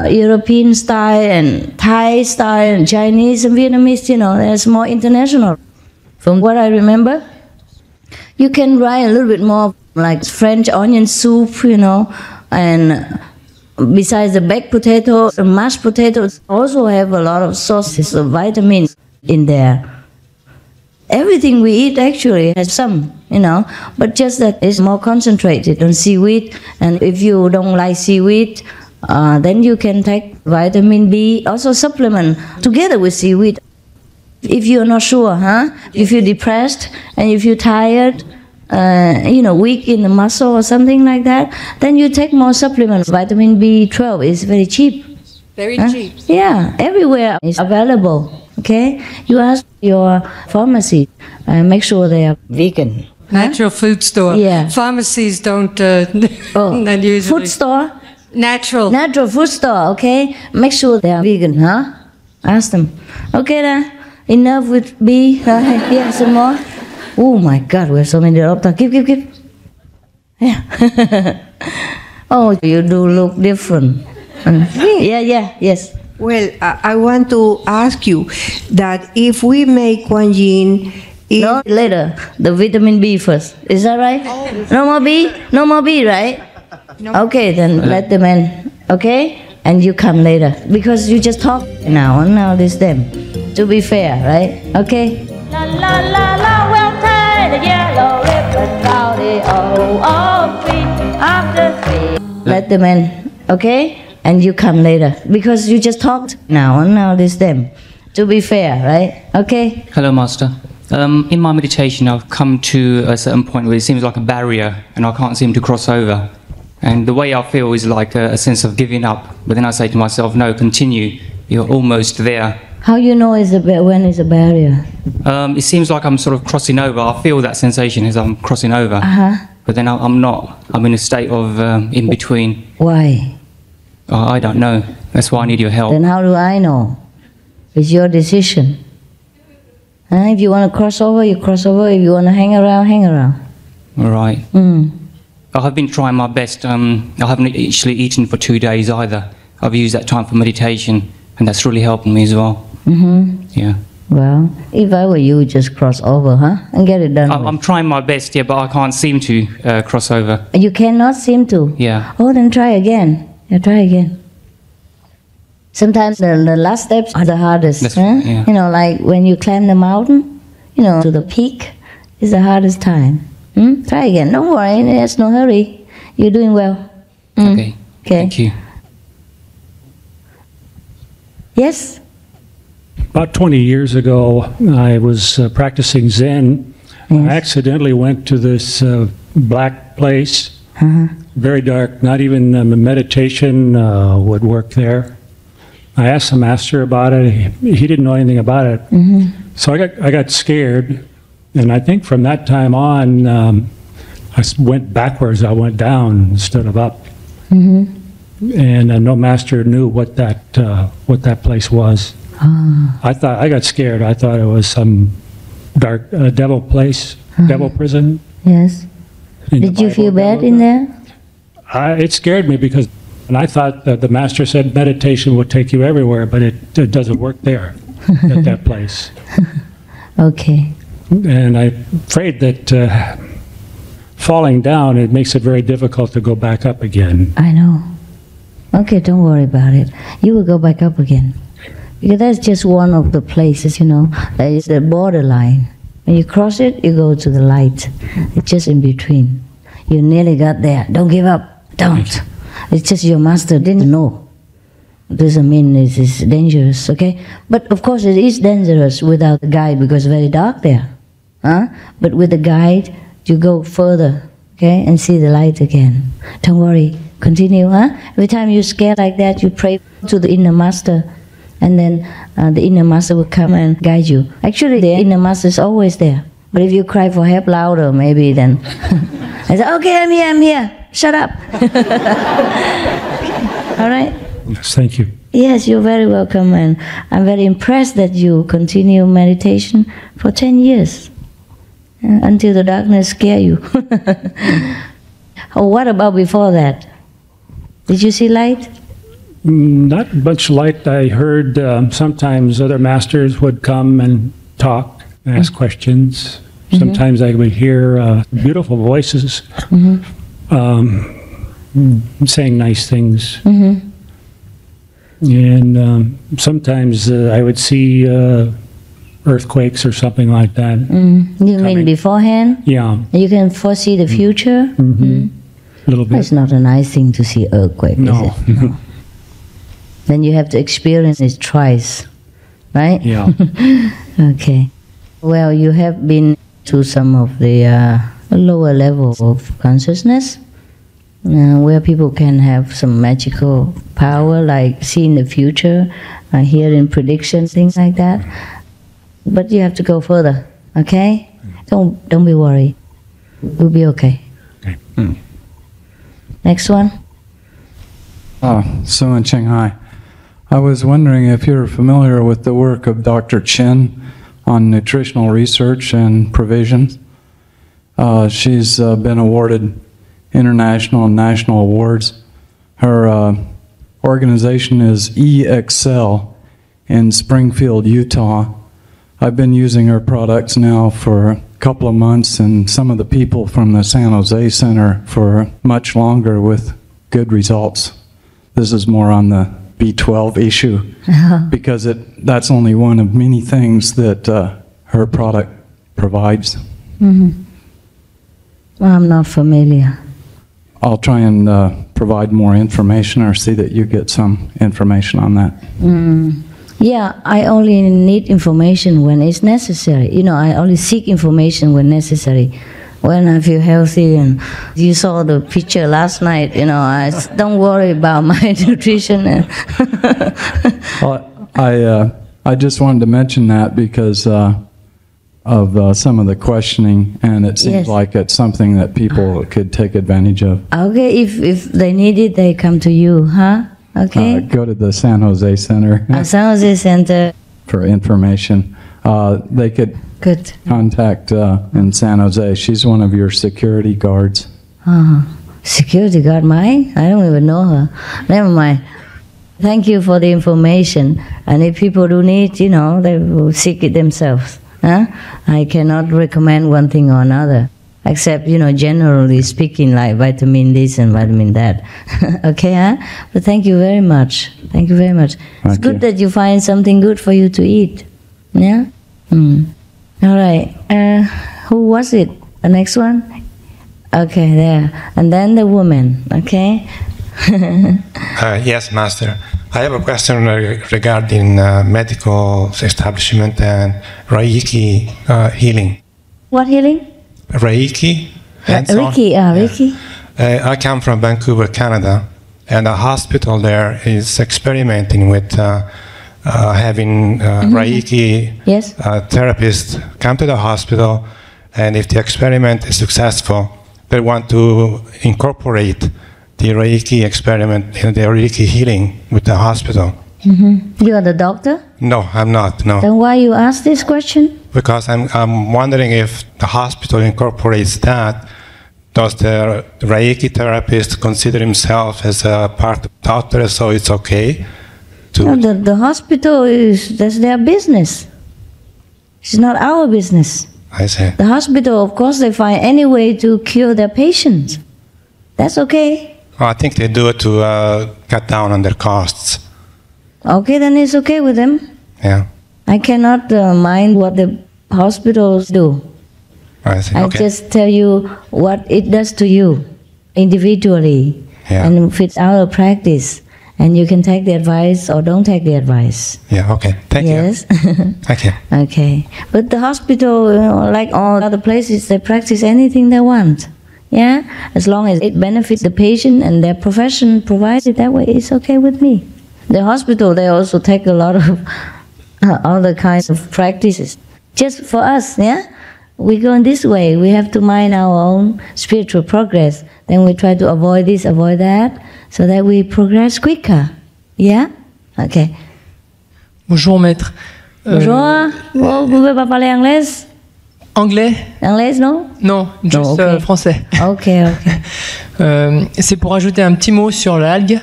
European style and Thai style and Chinese and Vietnamese, you know, there's more international. From what I remember, you can write a little bit more like French onion soup, you know, and Besides the baked potato, the mashed potatoes also have a lot of sources of vitamins in there. Everything we eat actually has some, but just that it's more concentrated on seaweed. And if you don't like seaweed, then you can take vitamin B, also supplement together with seaweed. If you're not sure, if you're depressed and if you're tired, weak in the muscle or something like that, then you take more supplements. Vitamin B12 is very cheap. Very cheap. Yeah, everywhere it's available. Okay, you ask your pharmacy, make sure they are vegan. Natural food store. Yeah. Pharmacies don't. Not usually. Food store. Natural food store. Okay, make sure they are vegan. Ask them. Okay, then enough with B. Yeah, some more. Oh my God, we have so many doctors. Give. Yeah. Oh, you do look different. Yes. Well, I want to ask you that if we make Kuan Yin... No, later. The vitamin B first. Is that right? Oh. No more B? No more B, right? No. Okay, then let them in. Okay? And you come later. Because you just talk now, and now this them. To be fair, right? Okay? La la la la, we'll tie the yellow ribbon round the feet after 3. Let them in. Okay? And you come later, because you just talked now, and now this them. To be fair, right? Okay? Hello, Master. In my meditation, I've come to a certain point where it seems like a barrier, and I can't seem to cross over. And the way I feel is like a sense of giving up. But then I say to myself, no, continue. You're almost there. How you know when it's a barrier? It seems like I'm sort of crossing over. I feel that sensation as I'm crossing over. But then I'm not. I'm in a state of in between. Why? I don't know. That's why I need your help. Then how do I know? It's your decision. If you want to cross over, you cross over. If you want to hang around, hang around. All right. I have been trying my best. I haven't actually eaten for 2 days either. I've used that time for meditation, and that's really helping me as well. Yeah. Well, if I were you, just cross over, and get it done. I'm trying my best, but I can't seem to cross over. You cannot seem to? Yeah. Oh, then try again. Yeah, try again. Sometimes the last steps are the hardest. Yeah. Like when you climb the mountain, to the peak is the hardest time. Try again. Don't worry, there's no hurry. You're doing well. Okay. Thank you. Yes? About 20 years ago, I was practicing Zen. Yes. I accidentally went to this black place. Very dark, not even meditation would work there. I asked the master about it. He didn't know anything about it. So I got scared, and I think from that time on, I went backwards. I went down instead of up. And no master knew what that place was. I got scared. I thought it was some dark devil place, devil prison. Yes. Did you feel bad in there? It scared me because I thought that the master said meditation would take you everywhere, but it doesn't work there at that place. Okay. And I'm afraid that falling down, it makes it very difficult to go back up again. I know. Okay, don't worry about it. You will go back up again. Because that's just one of the places, that is the borderline. When you cross it, you go to the light. It's just in between. You nearly got there. Don't give up. Don't. It's just your master didn't know. Doesn't mean it's dangerous, okay? But of course it is dangerous without the guide because it's very dark there. But with the guide, you go further, okay? And see the light again. Don't worry. Continue, Every time you're scared like that, you pray to the inner master. And then the inner master will come and guide you. Actually, the inner master is always there. But if you cry for help louder, maybe then... I say, okay, I'm here. Shut up. All right? Yes, thank you. Yes, you're very welcome. And I'm very impressed that you continue meditation for 10 years. Until the darkness scare you. Oh, what about before that? Did you see light? Not much light. I heard sometimes other masters would come and talk, and ask questions. Sometimes I would hear beautiful voices. saying nice things. Mm-hmm. And sometimes I would see earthquakes or something like that. You mean beforehand? Yeah. You can foresee the future? A little bit. It's not a nice thing to see earthquake, No. is it? No. Then you have to experience it twice, right? Yeah. Okay. Well, you have been to some of the lower level of consciousness, where people can have some magical power, like seeing the future, hearing predictions, things like that. But you have to go further, okay? Don't be worried. We'll be okay. Okay. Next one. So in Shanghai, I was wondering if you're familiar with the work of Dr. Chen on nutritional research and provision. She's been awarded international and national awards. Her organization is E-Excel in Springfield, Utah. I've been using her products now for a couple of months, and some of the people from the San Jose Center for much longer with good results. This is more on the B12 issue, because that's only one of many things that her product provides. Mm-hmm. Well, I'm not familiar. I'll try and provide more information, or see that you get some information on that. Yeah, I only need information when it's necessary. You know, I only seek information when necessary. When I feel healthy, and you saw the picture last night, you know, I don't worry about my nutrition. Well, I just wanted to mention that because of some of the questioning, and it seems like it's something that people could take advantage of. Okay, if they need it, they come to you, huh? Okay. Go to the San Jose Center. San Jose Center. For information. They could contact in San Jose. She's one of your security guards. Security guard, mine? I don't even know her. Never mind. Thank you for the information. And if people do need, you know, they will seek it themselves. Huh? I cannot recommend one thing or another, except, you know, generally speaking, like vitamin this and vitamin that. Okay, huh? But thank you very much. Thank you very much. It's good that you find something good for you to eat. Yeah? All right. Who was it? The next one? Okay, there. And then the woman, okay? Yes, Master. I have a question regarding medical establishment and Reiki healing. What healing? Reiki. Reiki, Reiki. I come from Vancouver, Canada, and a hospital there is experimenting with having Reiki therapists come to the hospital, and if the experiment is successful, they want to incorporate the Reiki experiment in the Reiki healing with the hospital. You are the doctor? No, I'm not, no. Then why you ask this question? Because I'm wondering if the hospital incorporates that, does the Reiki therapist consider himself as a part of the doctor, so it's okay? No, the hospital that's their business. It's not our business. I see. The hospital, of course, they find any way to cure their patients. That's okay. Well, I think they do it to cut down on their costs. Okay, then it's okay with them. Yeah. I cannot mind what the hospitals do. I see. I Okay. just tell you what it does to you individually. Yeah. And if it's out of practice, and you can take the advice or don't take the advice. Yeah, okay. Thank you. Yes. Okay. Okay. But the hospital, you know, like all other places, they practice anything they want. Yeah? As long as it benefits the patient and their profession provides it that way, it's okay with me. The hospital, they also take a lot of other kinds of practices. Just for us, yeah? We go in this way. We have to mind our own spiritual progress. Then we try to avoid this, avoid that, so that we progress quicker. Yeah? Okay. Bonjour, maître. Bonjour. Vous pouvez pas parler anglais? Anglais? Anglais, non? Non, juste français. Ok, ok. C'est pour ajouter un petit mot sur l'algue.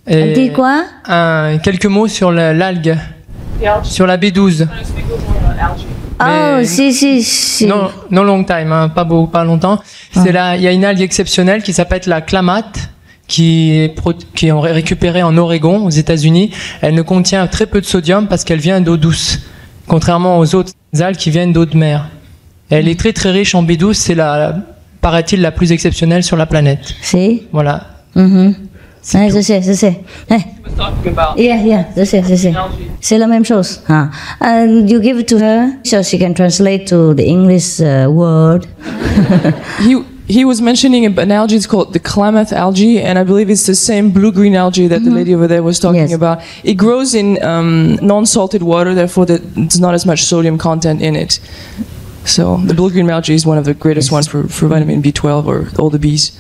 Un petit quoi? Quelques mots sur l'algue. Sur la B12. Oh, si. Non long time, hein, pas longtemps. Il y a une algue exceptionnelle qui s'appelle la clamate. qui est récupérée en Oregon, aux États-Unis. Elle ne contient très peu de sodium parce qu'elle vient d'eau douce, contrairement aux autres algues qui viennent d'eau de mer. Elle est très très riche en B12, c'est paraît-il la plus exceptionnelle sur la planète. Si? Voilà. Je sais. Je sais. C'est la même chose. And you give it to her so she can translate to the English word. He was mentioning an algae, it's called the Klamath algae, and I believe it's the same blue-green algae that the lady over there was talking about. It grows in non-salted water, therefore there's not as much sodium content in it. So the blue-green algae is one of the greatest ones for vitamin B12 or all the Bs.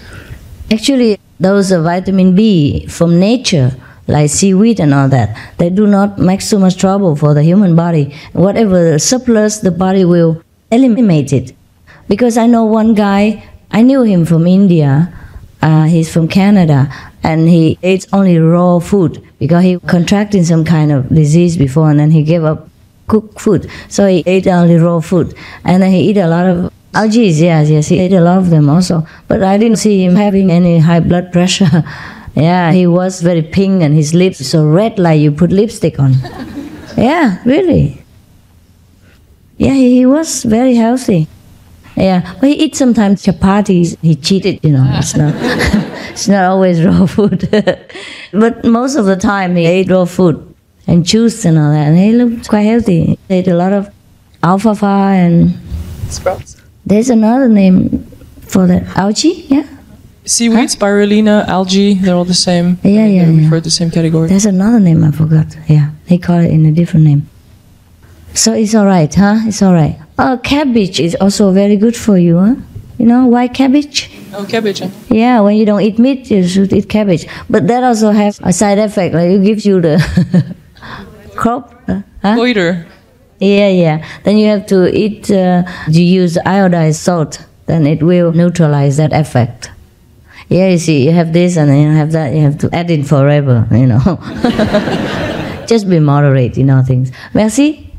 Actually, those vitamin B from nature, like seaweed and all that, they do not make so much trouble for the human body. Whatever surplus, the body will eliminate it. Because I know one guy, I knew him from India, he's from Canada, and he ate only raw food because he contracted some kind of disease before, and then he gave up cooked food. So he ate only raw food, and then he ate a lot of algae. Yes, he ate a lot of them also. But I didn't see him having any high blood pressure. Yeah, he was very pink and his lips so red like you put lipstick on. Yeah, really. Yeah, he was very healthy. Yeah, but he eats sometimes chapatis. He cheated, it's not it's not always raw food. But most of the time he ate raw food and juice and all that, and he looked quite healthy. He ate a lot of alfalfa and sprouts. There's another name for the algae, yeah? Seaweed, spirulina, algae, they're all the same. Yeah. Refer to the same category. There's another name I forgot. Yeah, he called it in a different name. So it's all right, huh? It's all right. Cabbage is also very good for you, huh? White cabbage? Oh, cabbage. Yeah, when you don't eat meat, you should eat cabbage. But that also has a side effect, like it gives you the crop. Goiter. Yeah. Then you have to eat, you use iodized salt, then it will neutralize that effect. Yeah, you see, you have this and then you have that, you have to add it forever, Just be moderate, things. Merci.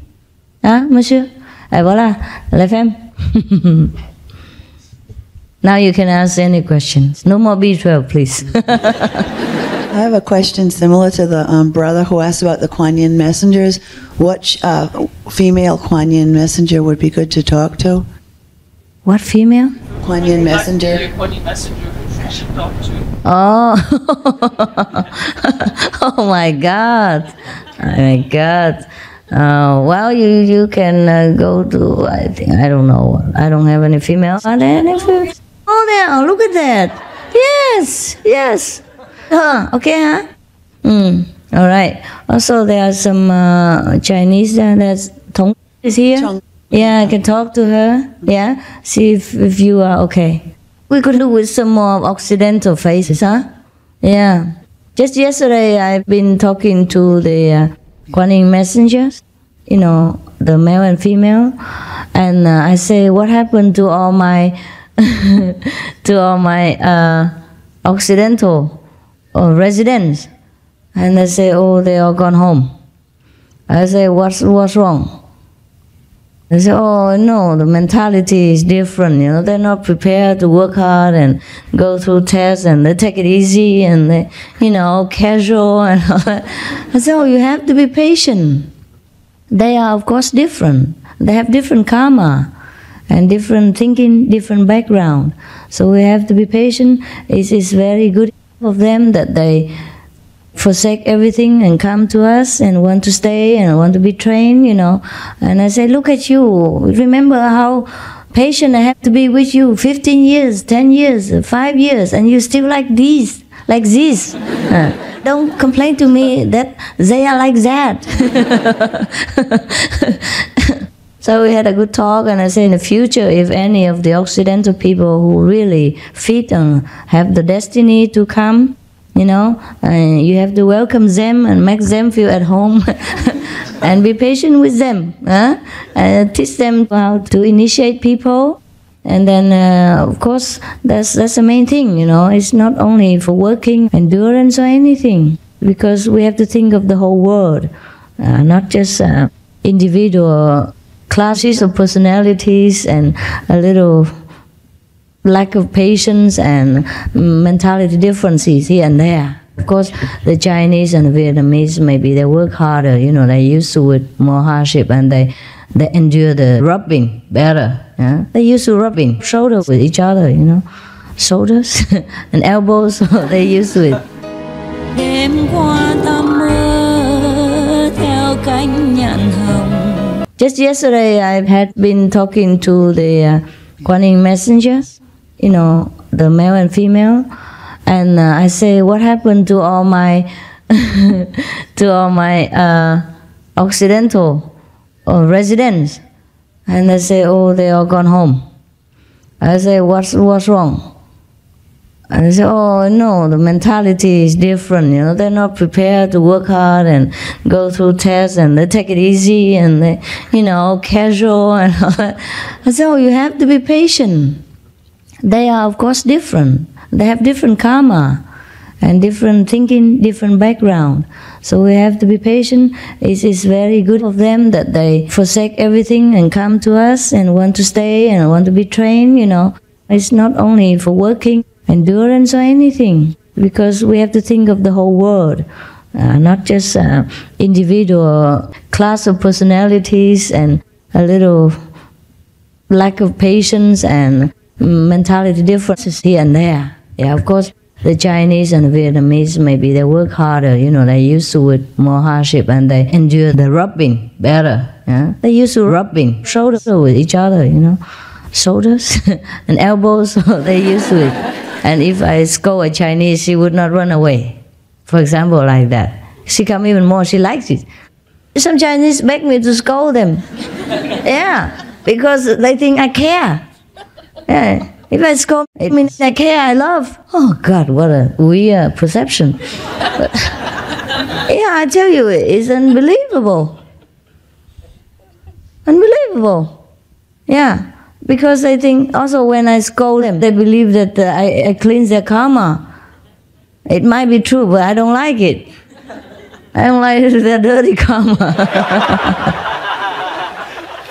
Monsieur? Et voilà, la femme. Now you can ask any questions. No more B12, please. I have a question similar to the brother who asked about the Kuan Yin messengers. What female Kuan Yin messenger would be good to talk to? What female? Kuan Yin messenger. Oh. Oh my God. Well, you can go to, I don't know, I don't have any female. Are there any female? Oh, there, look at that. Yes. Okay, all right. Also, there are some Chinese, there's Tong is here. Yeah, I can talk to her. Yeah, see if you are okay. We could do with some more Occidental faces, huh? Yeah. Just yesterday, I've been talking to the Kuan Yin messengers, the male and female, and I say, what happened to all my Occidental residents? And they say, oh, they all gone home. I say, what's wrong? They say, oh no, the mentality is different. They're not prepared to work hard and go through tests, and they take it easy and they, casual and all that. I say, oh, you have to be patient. They are, of course, different. They have different karma and different thinking, different background. So we have to be patient. It is very good of them that they forsake everything and come to us and want to stay and want to be trained, And I say, look at you. Remember how patient I have to be with you. 15 years, 10 years, 5 years, and you still like this. Don't complain to me that they are like that. So we had a good talk, and I say in the future, if any of the Occidental people who really fit and have the destiny to come, you have to welcome them and make them feel at home and be patient with them, and teach them how to initiate people. And then, of course, that's the main thing, It's not only for working, endurance or anything, because we have to think of the whole world, not just individual classes of personalities and a little lack of patience and mentality differences here and there. Of course, the Chinese and the Vietnamese, maybe they work harder, you know, they're used to it, more hardship, and they endure the rubbing better. Yeah? They used to rubbing shoulders with each other, you know, shoulders and elbows, they used to it. Just yesterday, I had been talking to the Kuan Yin messengers, you know, the male and female, and I say, what happened to all my Occidental residents? And they say, oh, they all gone home. I say, what's wrong? And they say, oh, no, the mentality is different, you know, they're not prepared to work hard and go through tests, and they take it easy, and they, you know, casual and all that. I say, oh, you have to be patient. They are, of course, different. They have different karma and different thinking, different background. So we have to be patient. It is very good of them that they forsake everything and come to us and want to stay and want to be trained, you know. It's not only for working, endurance or anything, because we have to think of the whole world, not just individual class of personalities and a little lack of patience and mentality differences here and there. Yeah, of course, the Chinese and the Vietnamese, maybe they work harder, you know, they're used to it, more hardship, and they endure the rubbing better. Yeah? They used to rubbing shoulders with each other, you know, shoulders and elbows, they used to it. And if I scold a Chinese, she would not run away, for example, like that. She come even more, she likes it. Some Chinese beg me to scold them. Yeah, because they think I care. Yeah. If I scold, it means I care, I love. Oh God, what a weird perception. But, yeah, I tell you, it's unbelievable. Unbelievable. Yeah, because they think, also when I scold them, they believe that I cleanse their karma. It might be true, but I don't like it. I don't like their dirty karma.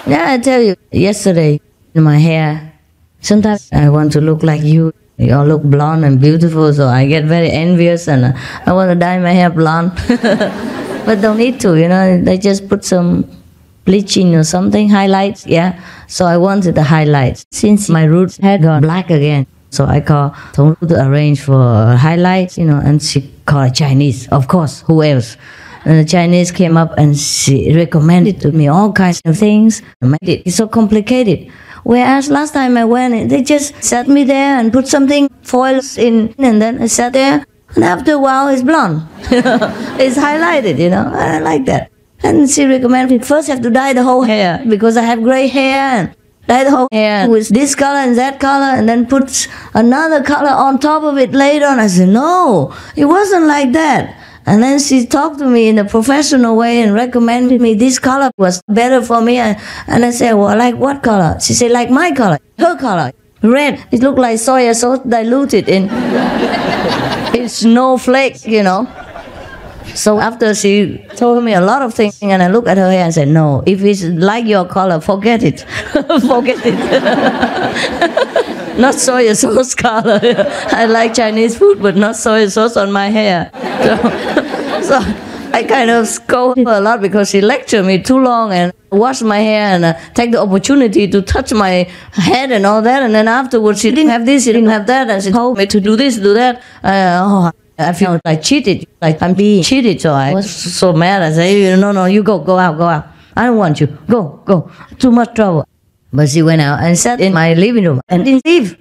Yeah, I tell you, yesterday, my hair, sometimes I want to look like you. You all look blonde and beautiful, so I get very envious and I want to dye my hair blonde. But don't need to, you know, they just put some bleaching or something, highlights, yeah. So I wanted the highlights. Since my roots had gone black again, so I called Thong to arrange for highlights, you know, and she called Chinese, of course, who else? And the Chinese came up and she recommended to me all kinds of things. It's so complicated. Whereas last time I went, they just sat me there and put something foils in, and then I sat there, and after a while it's blonde. It's highlighted, you know, I like that. And she recommended me first have to dye the whole hair, because I have gray hair, and dye the whole hair with this color and that color, and then put another color on top of it later on. I said, no, it wasn't like that. And then she talked to me in a professional way and recommended me this color was better for me. And I said, well, like what color? She said, like my color, her color, red. It looked like soy sauce diluted in snowflake, you know. So after she told me a lot of things, and I looked at her hair and said, no, if it's like your color, forget it. Forget it. Not soy sauce color. I like Chinese food, but not soy sauce on my hair. So I kind of scold her a lot because she lectured me too long and washed my hair and take the opportunity to touch my head and all that. And then afterwards, she didn't have this, she didn't have that, and she told me to do this, do that. I feel like cheated, like I'm being cheated. So I was so mad. I said, no, you go out. I don't want you. Go. Too much trouble. But she went out and sat in my living room and didn't leave.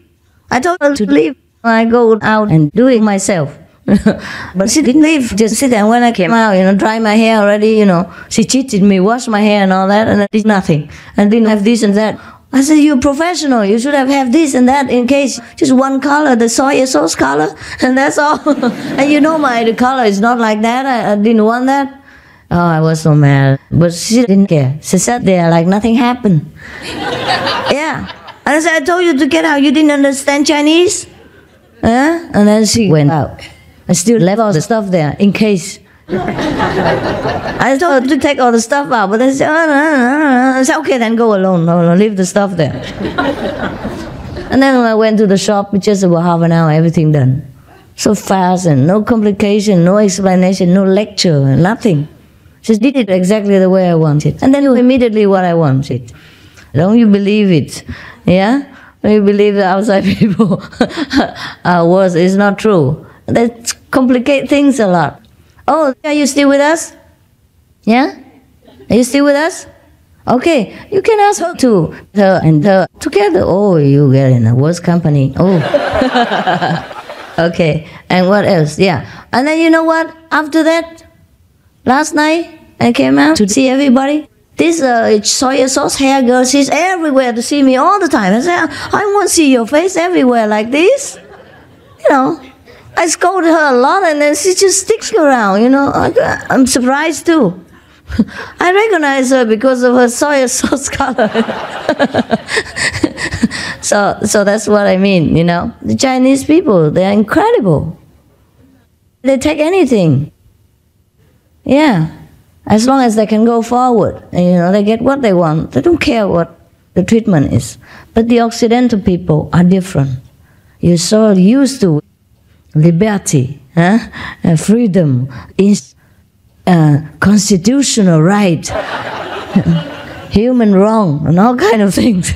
I told her to leave. I go out and do it myself. But she didn't leave, just sit there. And when I came out, you know, dry my hair already, she cheated me, washed my hair and all that, and I did nothing. And didn't have this and that. I said, you're professional, you should have this and that in case, just one color, the soy sauce color, and that's all. And the color is not like that, I didn't want that. Oh, I was so mad. But she didn't care. She sat there like nothing happened. Yeah. And I said, I told you to get out. You didn't understand Chinese? And then she went out. I still left all the stuff there in case. I told her to take all the stuff out, but they said, I said, okay, then go alone. No, leave the stuff there. And then when I went to the shop, just about half an hour, everything done. So fast and no complication, no explanation, no lecture, nothing. Just did it exactly the way I wanted. And then immediately what I wanted. Don't you believe it? Yeah? Don't you believe the outside people words is not true? That complicate things a lot. Oh, are you still with us? Yeah? Are you still with us? Okay, you can ask her too. Her and her together. Oh, you get in a worse company. Oh. Okay, and what else? Yeah. And then you know what? After that, last night, I came out to see everybody. This soy sauce hair girl, she's everywhere to see me all the time. I said, I want to see your face everywhere like this. You know, I scolded her a lot and then she just sticks around, you know. I'm surprised too. I recognize her because of her soy sauce color. So that's what I mean, you know. The Chinese people, they're incredible. They take anything. Yeah. As long as they can go forward, and, you know, they get what they want. They don't care what the treatment is. But the Occidental people are different. You're so used to liberty, freedom, constitutional right, human wrong, and all kind of things.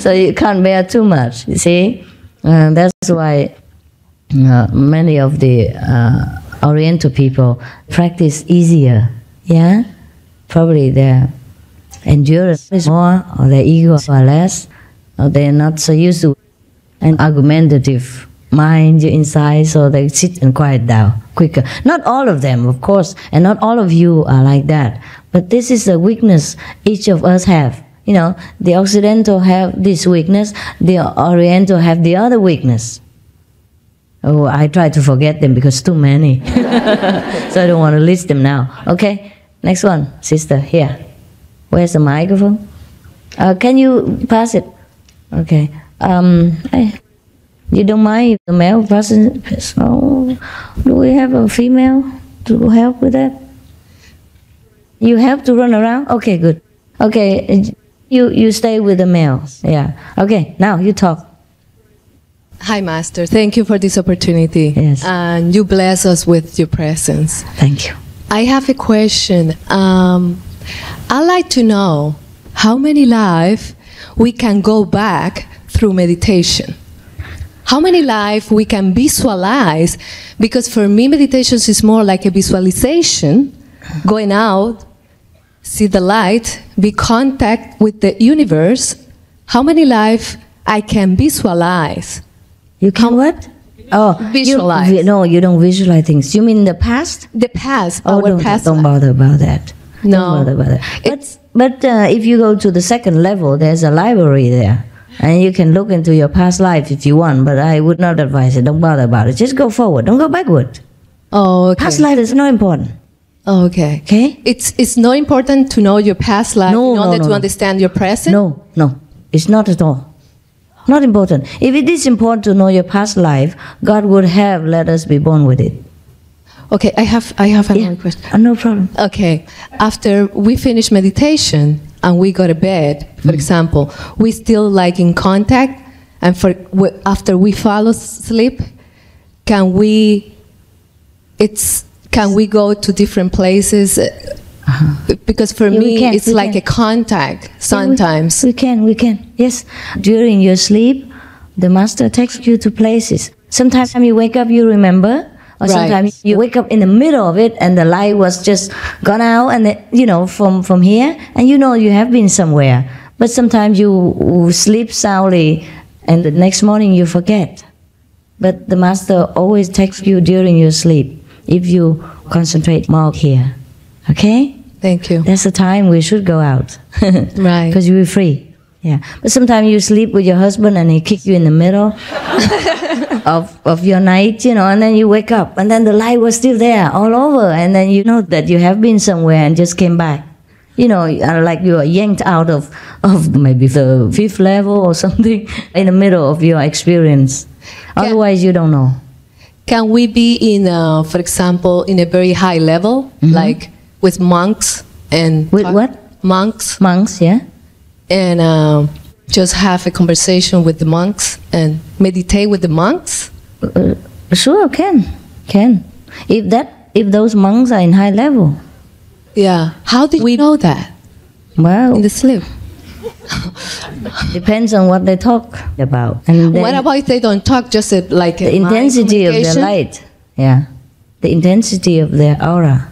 So you can't bear too much, you see? That's why many of the Oriental people practice easier, yeah? Probably their endurance is more, or their ego are less, or they're not so used to an argumentative mind inside, so they sit and quiet down quicker. Not all of them, of course, and not all of you are like that. But this is a weakness each of us have. You know, the Occidental have this weakness, the Oriental have the other weakness. Oh, I try to forget them because too many. So I don't want to list them now. Okay, next one, sister, here. Where's the microphone? Can you pass it? Okay. You don't mind if the male person? Oh, do we have a female to help with that? You have to run around? Okay, good. Okay, you stay with the males. Yeah. Okay, now you talk. Hi, Master. Thank you for this opportunity. Yes. And you bless us with your presence. Thank you. I have a question. I'd like to know how many lives we can go back through meditation. How many lives we can visualize? Because for me, meditation is more like a visualization, going out, see the light, be contact with the universe. How many lives I can visualize? You can what? Oh, visualize. No, you don't visualize things. You mean the past? The past. Oh, don't bother about that. No. Don't bother about that. But if you go to the second level, there's a library there. And you can look into your past life if you want, but I would not advise it. Don't bother about it. Just go forward. Don't go backward. Oh, okay. Past life is not important. Oh, okay. Okay? It's not important to know your past life in order to understand your present? No. It's not at all. Not important. If it is important to know your past life, God would have let us be born with it. Okay, I have another question. No problem. Okay, after we finish meditation and we go to bed, for example, we still like in contact, and after we fall asleep, can we go to different places? Because for me, it's like a contact sometimes. We can. Yes. During your sleep, the Master takes you to places. Sometimes when you wake up, you remember. Or sometimes you wake up in the middle of it and the light was just gone out and, from here, and you have been somewhere. But sometimes you sleep soundly and the next morning you forget. But the Master always takes you during your sleep if you concentrate more here. Okay? Thank you. That's the time we should go out. Right. Because you're free. Yeah. But sometimes you sleep with your husband and he kick you in the middle of your night, and then you wake up and then the light was still there all over, and then you know that you have been somewhere and just came back. Like you are yanked out of maybe the 5th level or something in the middle of your experience. Otherwise, you don't know. Can we be in, for example, in a very high level, like with monks and... With what? Monks. Monks, yeah. And just have a conversation with the monks and meditate with the monks? Sure, can. If those monks are in high level. Yeah. How did we know that? Well, in the sleep. Depends on what they talk about. And what about if they don't talk, just like the intensity of their light? Yeah, the intensity of their aura.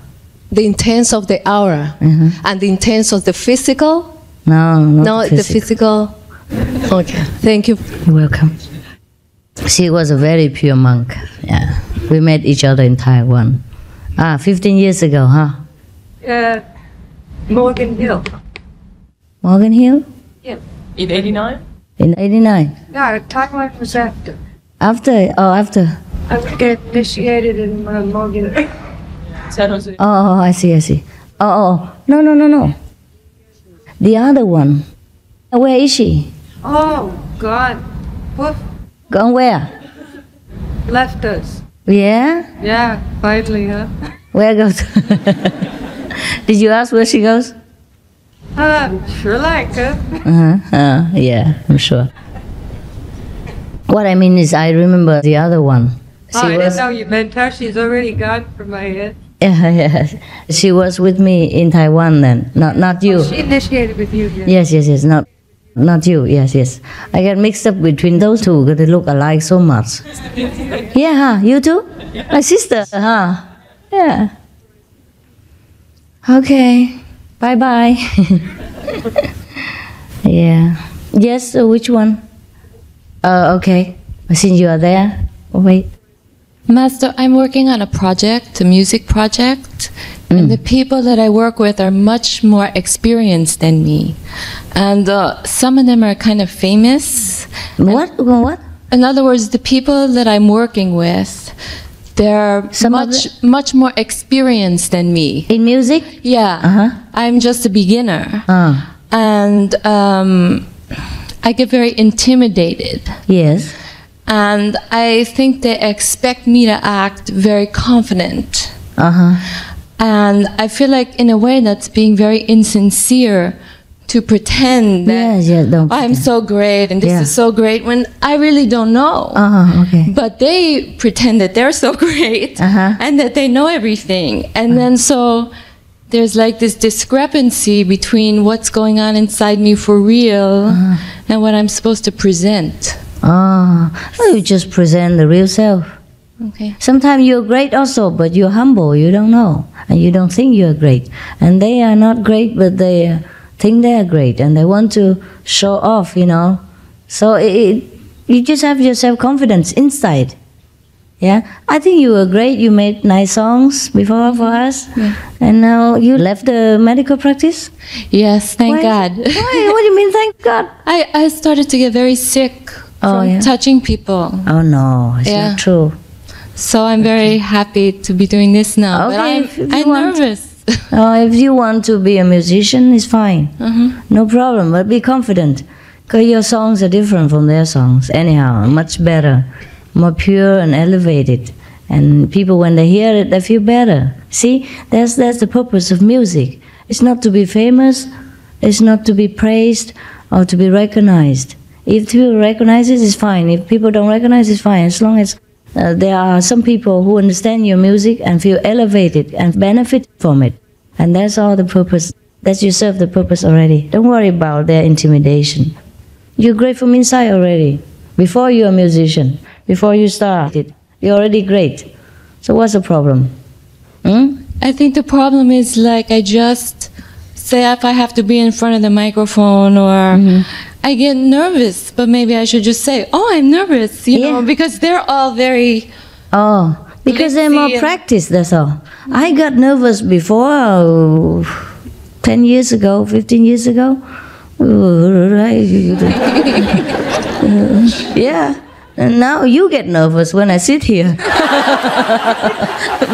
The intense of the aura, and the intense of the physical. No, the physical. Okay, thank you. You're welcome. She was a very pure monk. Yeah, we met each other in Taiwan. 15 years ago, huh? Morgan Hill. Morgan Hill? Yeah. In 89? In 89? No, Taiwan was after. After? Oh, after. I was get initiated in Morgan Hill. San Jose. Oh, I see. Oh, no. The other one. Where is she? Oh, God. What? Gone where? Left us. Yeah? Yeah, finally, huh? Where goes? Did you ask where she goes? Sure like her. Yeah, I'm sure. What I mean is, I remember the other one. I didn't know you meant her. She's already gone from my head. Yeah. She was with me in Taiwan then, not you. She initiated with you. Yeah. Yes. Not you. Yes. I get mixed up between those two because they look alike so much. Yeah, you too? My sister, huh? Yeah. Okay. Bye. Yeah. Yes, which one? Okay. Since you are there. Oh, wait. Master, I'm working on a music project, and the people that I work with are much more experienced than me. And some of them are kind of famous. What? In other words, the people that I'm working with, they're much more experienced than me. In music? Yeah. I'm just a beginner. And I get very intimidated. Yes. And I think they expect me to act very confident. And I feel like, in a way, that's being very insincere to pretend that I'm so great and this is so great when I really don't know. Okay. But they pretend that they're so great and that they know everything. And then so there's like this discrepancy between what's going on inside me for real and what I'm supposed to present. Well, you just present the real self. Okay. Sometimes you're great also, but you're humble, you don't know, and you don't think you're great. And they are not great, but they think they are great, and they want to show off, So you just have your self-confidence inside. Yeah, I think you were great. You made nice songs before for us, and now you left the medical practice. Yes, thank God. Why? What do you mean, thank God? I started to get very sick from touching people. Oh no, it's not true. So I'm very happy to be doing this now. Okay, but I'm nervous. If you want to be a musician, it's fine. No problem, but be confident. Because your songs are different from their songs. Anyhow, much better, more pure and elevated. And people, when they hear it, they feel better. See, that's the purpose of music. It's not to be famous. It's not to be praised or to be recognized. If people recognize it, it's fine. If people don't recognize it, it's fine. As long as there are some people who understand your music and feel elevated and benefit from it. And that's all the purpose. That you serve the purpose already. Don't worry about their intimidation. You're great from inside already. Before you're a musician, before you started, you're already great. So what's the problem? I think the problem is, like, I just say if I have to be in front of the microphone or I get nervous, but maybe I should just say, I'm nervous, you know, because they're all very... because they're more practiced, that's all. I got nervous before, 10 years ago, 15 years ago. And now you get nervous when I sit here.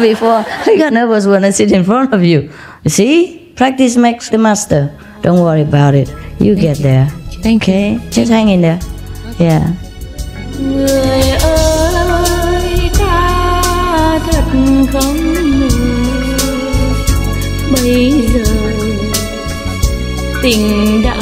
Before, I got nervous when I sit in front of you. You see? Practice makes the master. Don't worry about it. You get there. Okay? Just hang in there. Yeah. Người ơi, ta thật không ngờ bây giờ tình đã